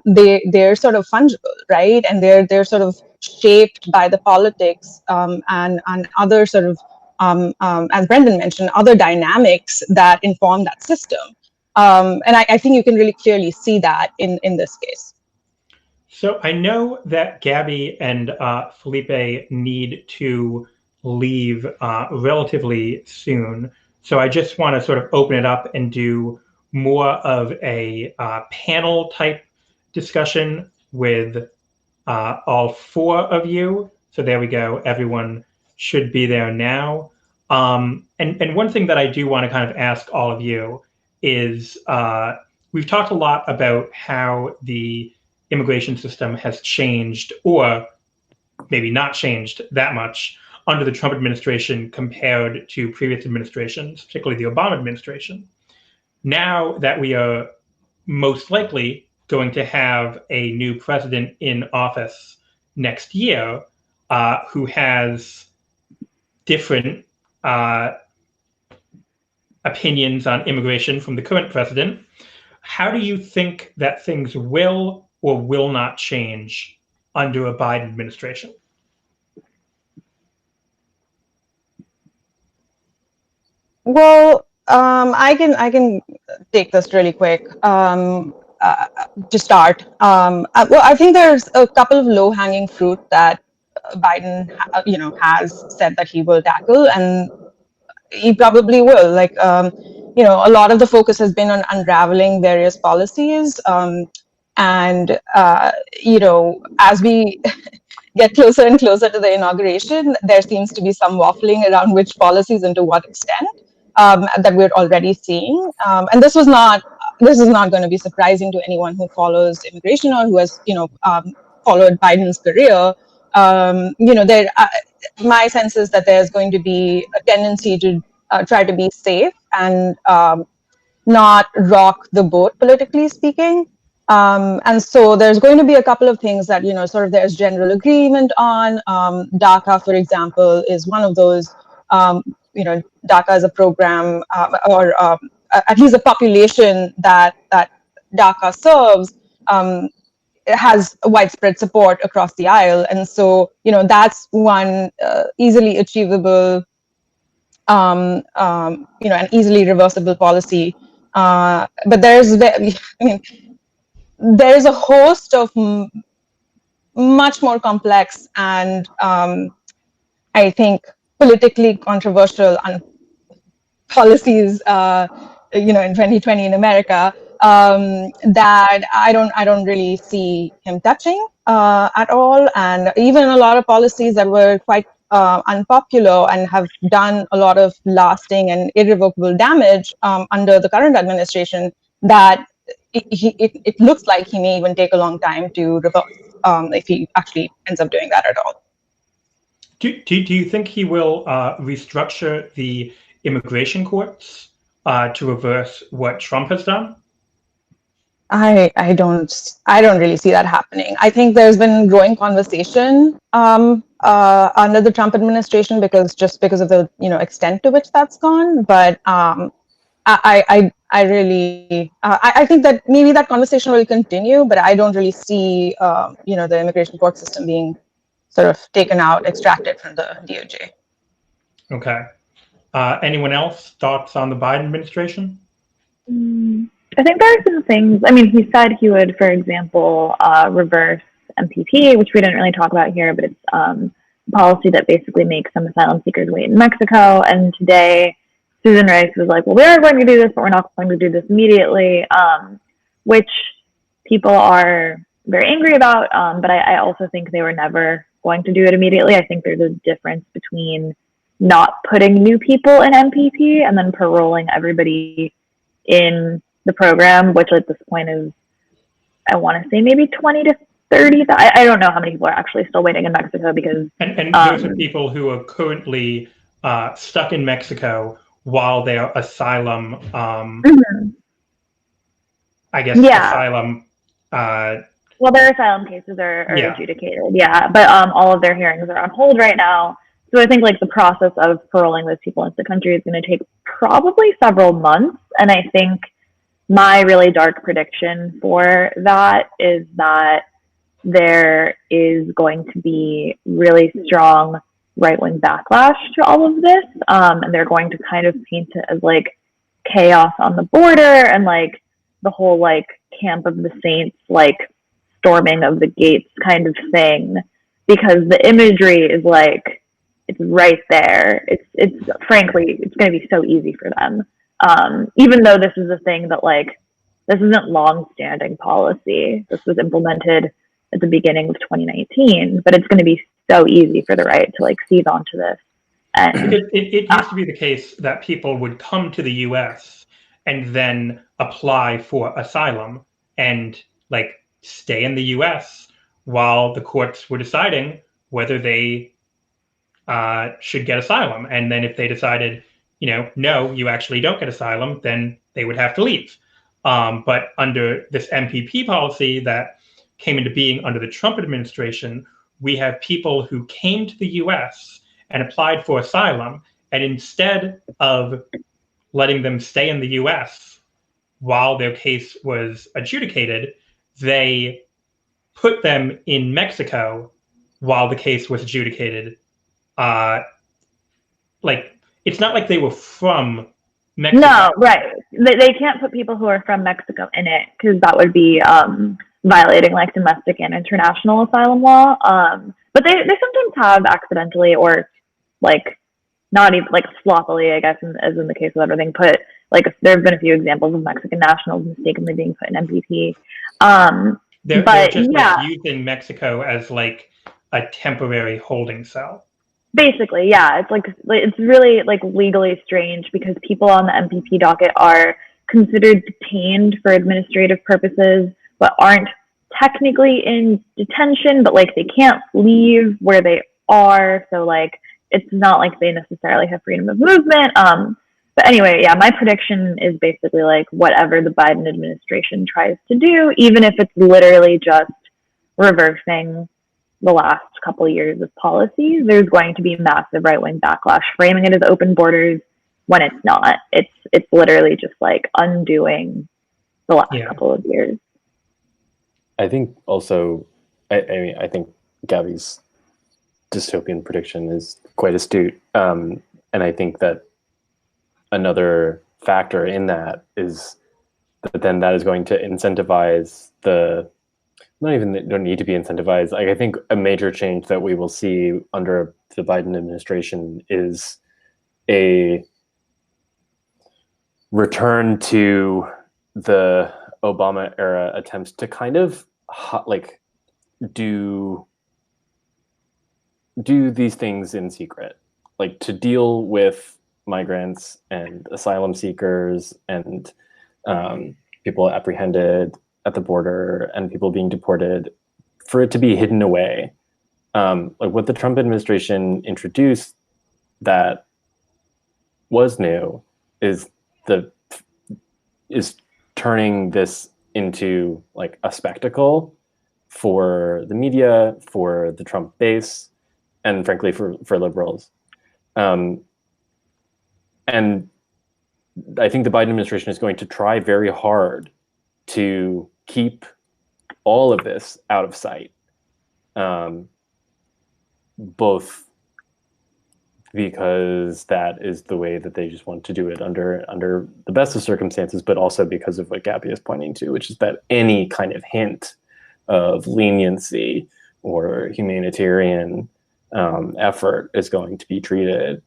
they're sort of fungible, right? And they're sort of shaped by the politics and other sort of as Brendan mentioned, other dynamics that inform that system. And I think you can really clearly see that in this case. So I know that Gabby and Felipe need to leave relatively soon. So I just want to sort of open it up and do more of a panel type discussion with all four of you. So there we go. Everyone should be there now. And one thing that I do want to kind of ask all of you is we've talked a lot about how the immigration system has changed, or maybe not changed that much under the Trump administration compared to previous administrations, particularly the Obama administration. Now that we are most likely going to have a new president in office next year who has different opinions on immigration from the current president, how do you think that things will or will not change under a Biden administration? Well, I can take this really quick to start. Well, I think there's a couple of low-hanging fruit that Biden, has said that he will tackle, and he probably will. Like, a lot of the focus has been on unraveling various policies, and as we get closer and closer to the inauguration, there seems to be some waffling around which policies and to what extent that we're already seeing. And this is not going to be surprising to anyone who follows immigration or who has, followed Biden's career. My sense is that there's going to be a tendency to try to be safe and not rock the boat, politically speaking. And so there's going to be a couple of things that, sort of there's general agreement on. DACA, for example, is one of those. DACA is a program or at least a population that DACA serves. It has widespread support across the aisle, and so that's one easily achievable, an easily reversible policy. But there's a host of much more complex and I think politically controversial policies, in 2020 in America, that I don't really see him touching at all. And even a lot of policies that were quite unpopular and have done a lot of lasting and irrevocable damage under the current administration, that it looks like he may even take a long time to reverse if he actually ends up doing that at all. Do you think he will restructure the immigration courts to reverse what Trump has done? I don't really see that happening. I think there's been growing conversation under the Trump administration because of the extent to which that's gone. But I think that maybe that conversation will continue, but I don't really see the immigration court system being sort of taken out, extracted from the DOJ. Okay. Anyone else thoughts on the Biden administration? I think there are some things. I mean, he said he would, for example, reverse MPP, which we didn't really talk about here, but it's a policy that basically makes some asylum seekers wait in Mexico. And today, Susan Rice was like, well, we are going to do this, but we're not going to do this immediately, which people are very angry about. But I also think they were never going to do it immediately. I think there's a difference between not putting new people in MPP and then paroling everybody in the program, which at this point is, I want to say maybe 20 to 30. I don't know how many people are actually still waiting in Mexico because. And those are people who are currently stuck in Mexico while their asylum, I guess, Yeah. asylum. Well, their asylum cases are Yeah. adjudicated, yeah, but all of their hearings are on hold right now. So I think like the process of paroling those people into the country is going to take probably several months, and I think my really dark prediction for that is that there is going to be really strong right-wing backlash to all of this, and they're going to kind of paint it as like chaos on the border and like the whole like camp of the saints like storming of the gates kind of thing, because the imagery is like it's right there. It's frankly it's going to be so easy for them. Even though this is a thing that like this isn't long-standing policy. This was implemented at the beginning of 2019, but it's going to be so easy for the right to like seize onto this. And it used to be the case that people would come to the U.S. and then apply for asylum and like stay in the U.S. while the courts were deciding whether they should get asylum. And then if they decided, no, you actually don't get asylum, then they would have to leave. But under this MPP policy that came into being under the Trump administration, we have people who came to the US and applied for asylum, and instead of letting them stay in the US while their case was adjudicated, they put them in Mexico while the case was adjudicated. Like, it's not like they were from Mexico. No, right. They can't put people who are from Mexico in it because that would be violating like domestic and international asylum law. But they sometimes have accidentally or like not even like sloppily, I guess, as in the case of everything, put like there have been a few examples of Mexican nationals mistakenly being put in MPP. They're just like using Mexico as like a temporary holding cell. Basically, yeah, it's really like legally strange because people on the MPP docket are considered detained for administrative purposes, but aren't technically in detention, but like they can't leave where they are, so like it's not like they necessarily have freedom of movement. But anyway, yeah, my prediction is basically like whatever the Biden administration tries to do, even if it's literally just reversing the last couple of years of policies, there's going to be massive right-wing backlash, framing it as open borders when it's not. It's literally just like undoing the last couple of years. I think also, I think Gabby's dystopian prediction is quite astute, and I think that another factor in that is that then that is going to incentivize the don't need to be incentivized. Like, I think a major change that we will see under the Biden administration is a return to the Obama era attempts to kind of like do these things in secret, like to deal with migrants and asylum seekers and people apprehended at the border and people being deported, for it to be hidden away. Like what the Trump administration introduced that was new is turning this into like a spectacle for the media, for the Trump base, and frankly for liberals. And I think the Biden administration is going to try very hard to keep all of this out of sight. Both because that is the way that they just want to do it under the best of circumstances, but also because of what Gabby is pointing to, which is that any kind of hint of leniency or humanitarian effort is going to be treated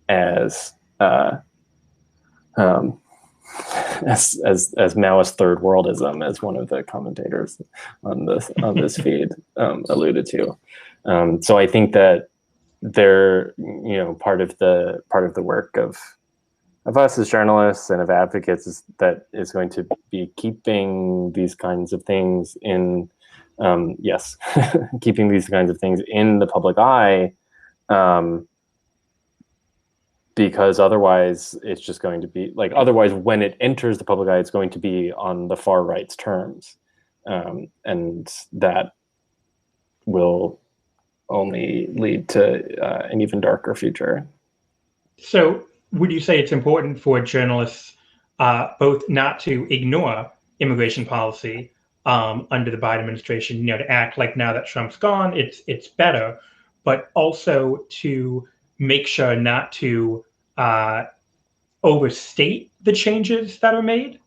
as Maoist third worldism, as one of the commentators on this feed alluded to. So I think that they're, part of the work of us as journalists and of advocates is going to be keeping these kinds of things in keeping these kinds of things in the public eye, because otherwise it's just going to be otherwise when it enters the public eye, it's going to be on the far right's terms, and that will only lead to an even darker future. So would you say it's important for journalists both not to ignore immigration policy under the Biden administration, to act like now that Trump's gone, it's better, but also to make sure not to overstate the changes that are made?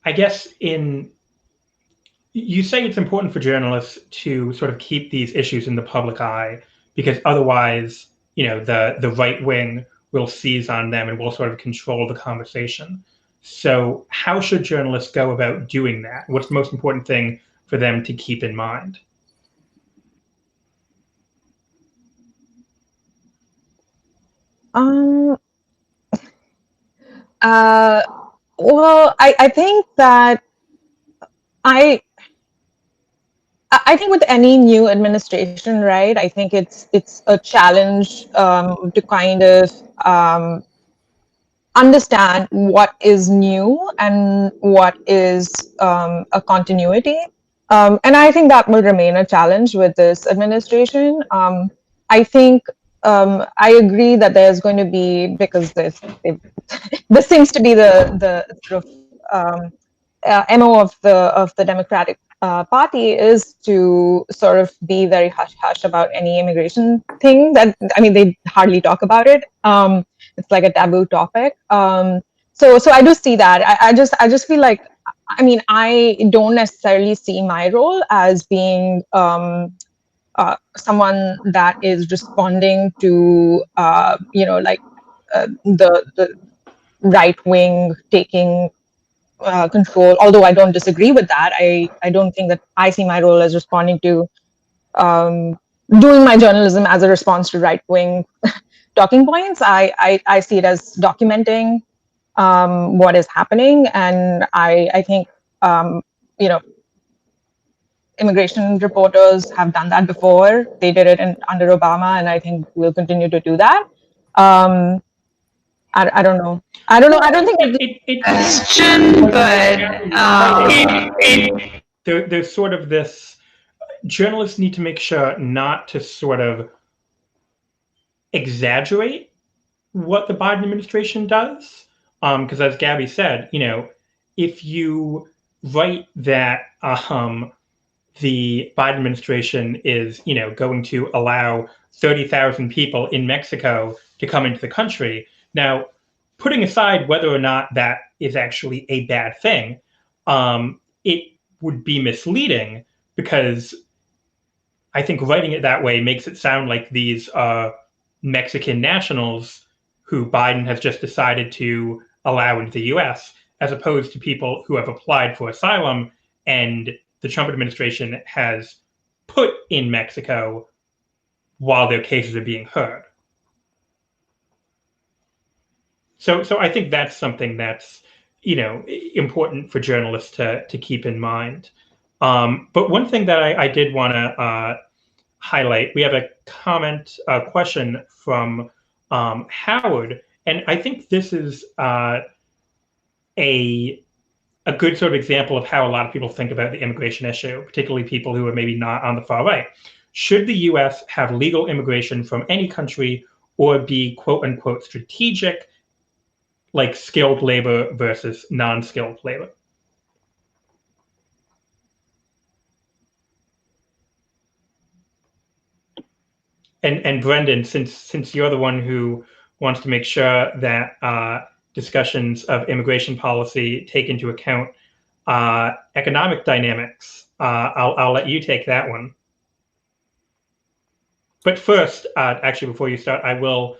I guess you say it's important for journalists to sort of keep these issues in the public eye because otherwise, the right wing will seize on them and will sort of control the conversation. So how should journalists go about doing that? What's the most important thing for them to keep in mind? Well, I think that I think with any new administration, right? I think it's a challenge to kind of understand what is new and what is a continuity. And I think that will remain a challenge with this administration. I think I agree that there's going to be, because this seems to be the sort of MO of the Democratic Party is to sort of be very hush hush about any immigration thing. They hardly talk about it. It's like a taboo topic. So I do see that. I just feel like, I don't necessarily see my role as being someone that is responding to the right wing taking control. Although I don't disagree with that, I don't think that I see my role as responding to doing my journalism as a response to right wing talking points. I see it as documenting what is happening, and I think immigration reporters have done that before. They did it under Obama, and I think we'll continue to do that. I don't know. I don't think it's question, but there's sort of this. Journalists need to make sure not to sort of exaggerate what the Biden administration does, because as Gabby said, if you write that the Biden administration is, going to allow 30,000 people in Mexico to come into the country. Now, putting aside whether or not that is actually a bad thing, it would be misleading because I think writing it that way makes it sound like these are Mexican nationals who Biden has just decided to allow into the US, as opposed to people who have applied for asylum and the Trump administration has put in Mexico while their cases are being heard. So I think that's something that's, important for journalists to keep in mind. But one thing that I did want to highlight, we have a question from Howard, and I think this is a good sort of example of how a lot of people think about the immigration issue, particularly people who are maybe not on the far right. Should the US have legal immigration from any country or be quote unquote strategic, like skilled labor versus non-skilled labor? and Brendan, since you're the one who wants to make sure that discussions of immigration policy take into account economic dynamics, I'll let you take that one. But first, actually, before you start, I will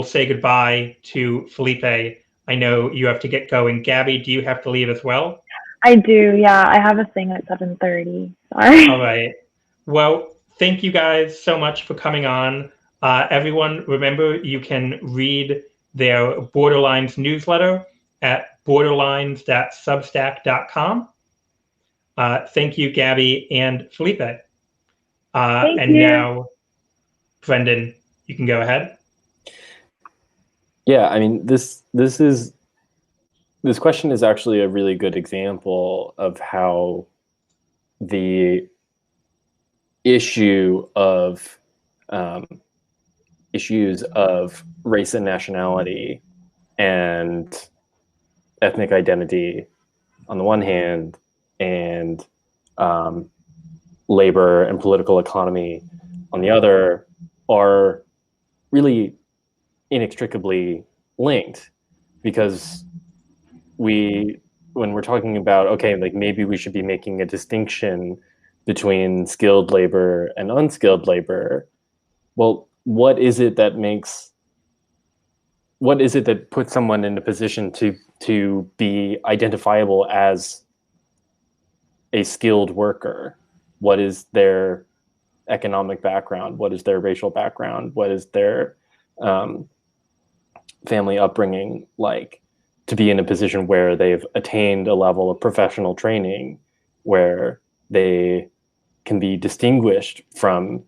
say goodbye to Felipe. I know you have to get going. Gabby, do you have to leave as well? I do, yeah. I have a thing at 7:30. Sorry. All right. Well, thank you guys so much for coming on. Everyone, remember you can read their Borderlines newsletter at borderlines.substack.com. Thank you, Gabby and Felipe. Thank and you. now, Brendan, you can go ahead. Yeah, I mean, this question is actually a really good example of how the issues of race and nationality and ethnic identity on the one hand, and labor and political economy on the other are really inextricably linked, because when we're talking about, okay, like maybe we should be making a distinction between skilled labor and unskilled labor. Well, what is it that puts someone in a position to be identifiable as a skilled worker? What is their economic background? What is their racial background? What is their family upbringing like, to be in a position where they've attained a level of professional training where they can be distinguished from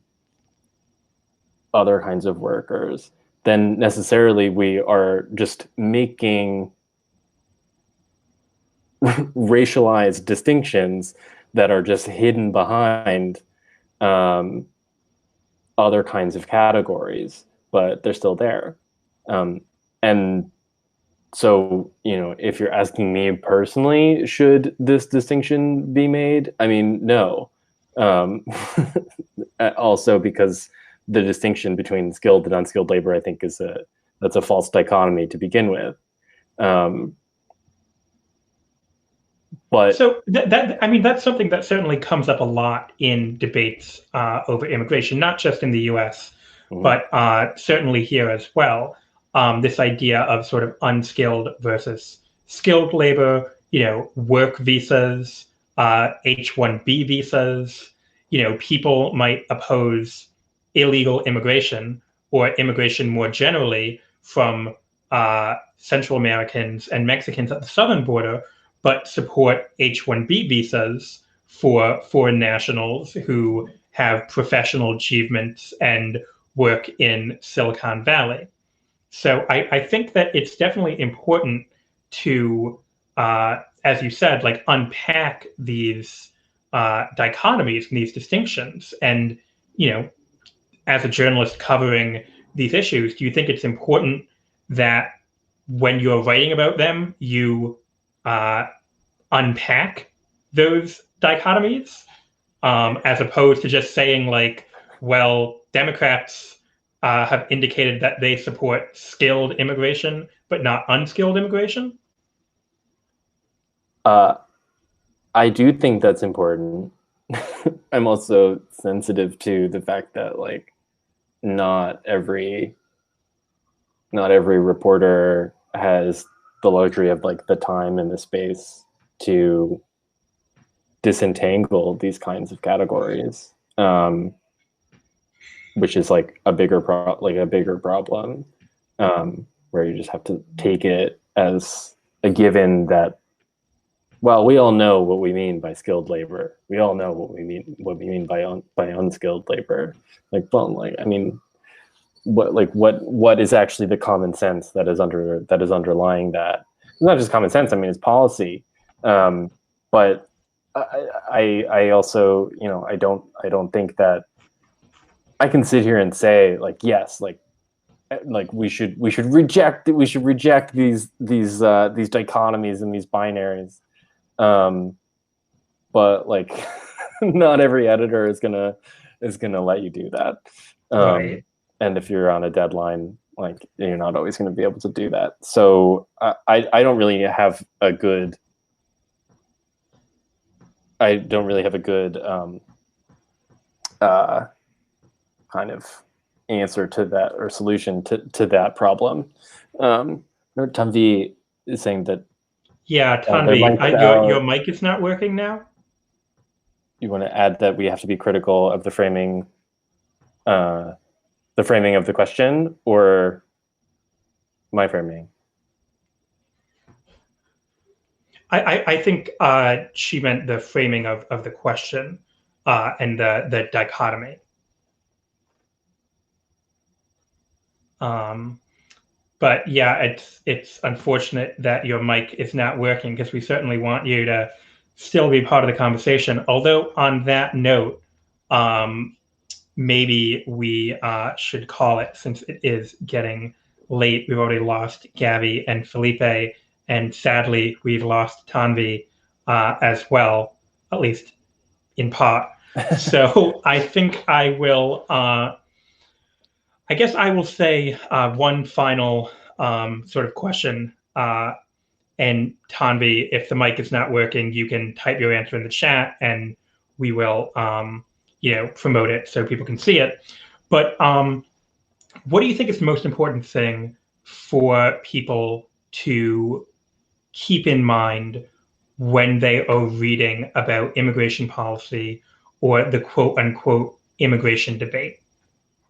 other kinds of workers? Then necessarily we are just making racialized distinctions that are just hidden behind other kinds of categories, but they're still there. And so, if you're asking me personally, should this distinction be made? I mean, no. Also because the distinction between skilled and unskilled labor, I think, that's a false dichotomy to begin with. But so that's something that certainly comes up a lot in debates over immigration, not just in the U.S., but certainly here as well. This idea of sort of unskilled versus skilled labor, work visas, H-1B visas. People might oppose illegal immigration or immigration more generally from Central Americans and Mexicans at the southern border, but support H-1B visas for foreign nationals who have professional achievements and work in Silicon Valley. So I think that it's definitely important to, as you said, like unpack these dichotomies and these distinctions. And, as a journalist covering these issues, do you think it's important that when you're writing about them, you unpack those dichotomies, as opposed to just saying like, well, Democrats have indicated that they support skilled immigration, but not unskilled immigration? I do think that's important. I'm also sensitive to the fact that like not every reporter has the luxury of like the time and the space to disentangle these kinds of categories, which is like a bigger problem, where you just have to take it as a given that, well, we all know what we mean by skilled labor. We all know what we mean by unskilled labor. Like, well, like, I mean, what is actually the common sense that is underlying that? It's not just common sense. I mean, it's policy. But I also, I don't think that I can sit here and say like, yes, like we should reject these dichotomies and these binaries. But like, not every editor is gonna let you do that. Right. And if you're on a deadline, like you're not always going to be able to do that. So I don't really have a good kind of answer to that or solution to that problem. Tanvi is saying that Yeah, their Tanvi, mic's your out. mic is not working now. You want to add that we have to be critical of the framing of the question, or my framing? I think she meant the framing of the question and the dichotomy. But yeah, it's unfortunate that your mic is not working, because we certainly want you to still be part of the conversation. Although on that note, maybe we should call it, since it is getting late. We've already lost Gabby and Felipe, and sadly, we've lost Tanvi as well, at least in part. So I think I will. I guess I will say one final sort of question. And Tanvi, if the mic is not working, you can type your answer in the chat, and we will, promote it so people can see it. But what do you think is the most important thing for people to keep in mind when they are reading about immigration policy or the quote unquote immigration debate?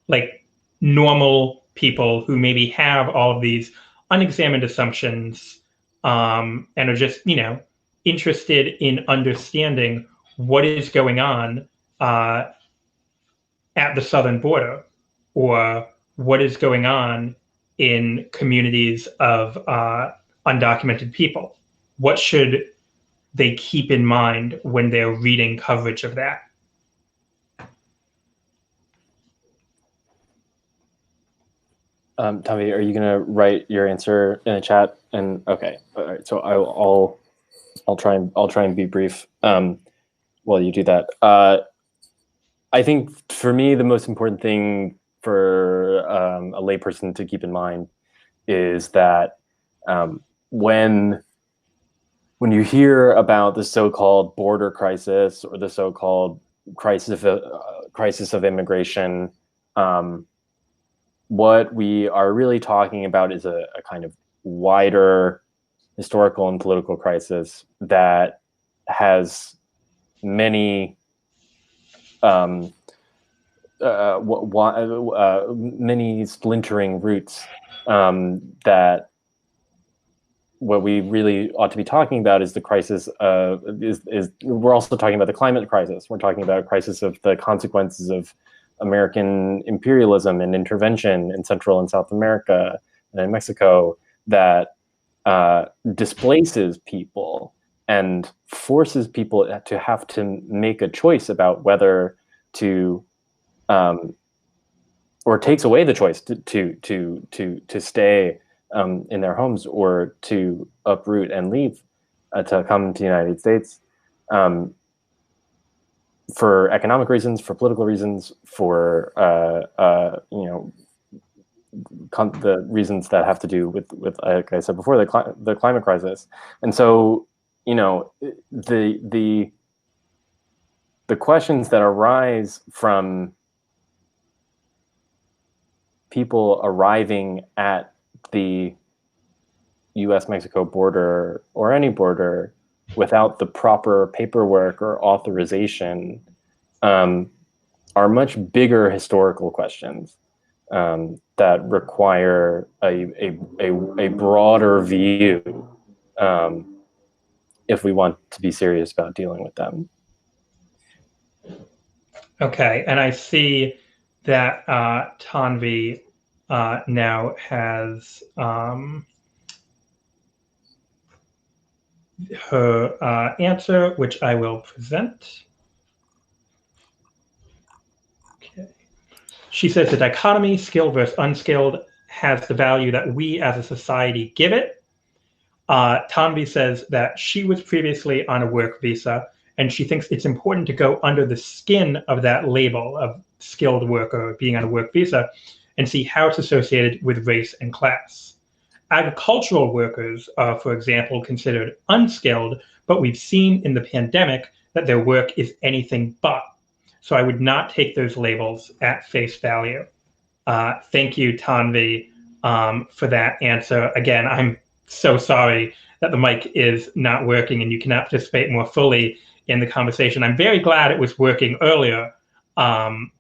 Like normal people who maybe have all of these unexamined assumptions and are just, interested in understanding what is going on uh, at the southern border, or what is going on in communities of undocumented people. What should they keep in mind when they're reading coverage of that? Tommy, are you going to write your answer in the chat? And okay, all right. So I'll try and be brief while you do that. I think for me, the most important thing for a layperson to keep in mind is that when you hear about the so-called border crisis or the so-called crisis of immigration, what we are really talking about is a kind of wider historical and political crisis that has many many splintering roots, that what we really ought to be talking about is the crisis of we're also talking about the climate crisis. We're talking about a crisis of the consequences of American imperialism and intervention in Central and South America and in Mexico that displaces people and forces people to have to make a choice about whether to, or takes away the choice to stay in their homes or to uproot and leave to come to the United States. For economic reasons, for political reasons, for the reasons that have to do with like I said before, the climate crisis. And so, the questions that arise from people arriving at the U.S.-Mexico border or any border without the proper paperwork or authorization are much bigger historical questions that require a broader view if we want to be serious about dealing with them. Okay, and I see that Tanvi now has her answer, which I will present. Okay. She says the dichotomy, skilled versus unskilled, has the value that we as a society give it. Tanvi says that she was previously on a work visa, and she thinks it's important to go under the skin of that label of skilled worker being on a work visa and see how it's associated with race and class. Agricultural workers are, for example, considered unskilled, but we've seen in the pandemic that their work is anything but. So I would not take those labels at face value. Thank you, Tanvi, for that answer. Again, I'm so sorry that the mic is not working and you cannot participate more fully in the conversation. I'm very glad it was working earlier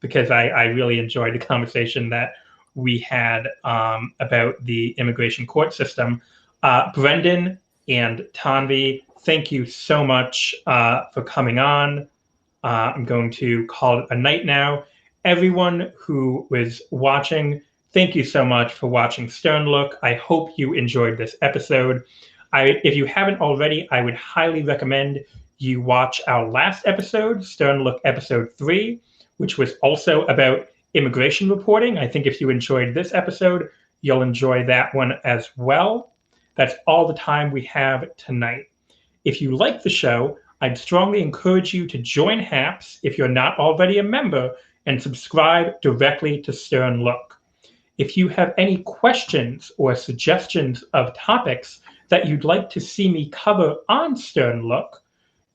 because I really enjoyed the conversation that we had about the immigration court system. Brendan and Tanvi, thank you so much for coming on. I'm going to call it a night now. Everyone who was watching, thank you so much for watching Stern Look. I hope you enjoyed this episode. If you haven't already, I would highly recommend you watch our last episode, Stern Look episode 3, which was also about immigration reporting. I think if you enjoyed this episode, you'll enjoy that one as well. That's all the time we have tonight. If you like the show, I'd strongly encourage you to join HAPS if you're not already a member and subscribe directly to Stern Look. If you have any questions or suggestions of topics that you'd like to see me cover on Stern Look,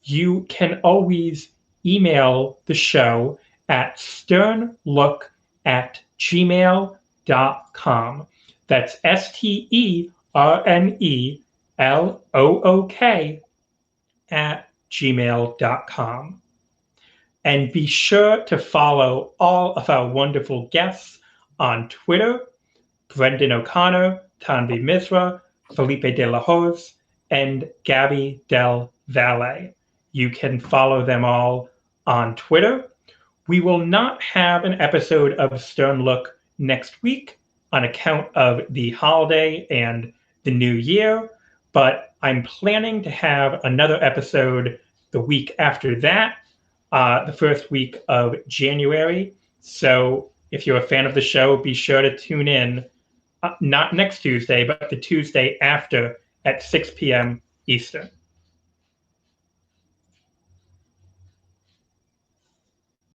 you can always email the show at sternlook@gmail.com. That's STERNELOOK at gmail.com. And be sure to follow all of our wonderful guests on Twitter, Brendan O'Connor, Tanvi Misra, Felipe de la Hoz, and Gabby Del Valle. You can follow them all on Twitter. We will not have an episode of Stern Look next week on account of the holiday and the new year, but I'm planning to have another episode the week after that, the first week of January. So if you're a fan of the show, be sure to tune in, not next Tuesday, but the Tuesday after at 6 p.m. Eastern.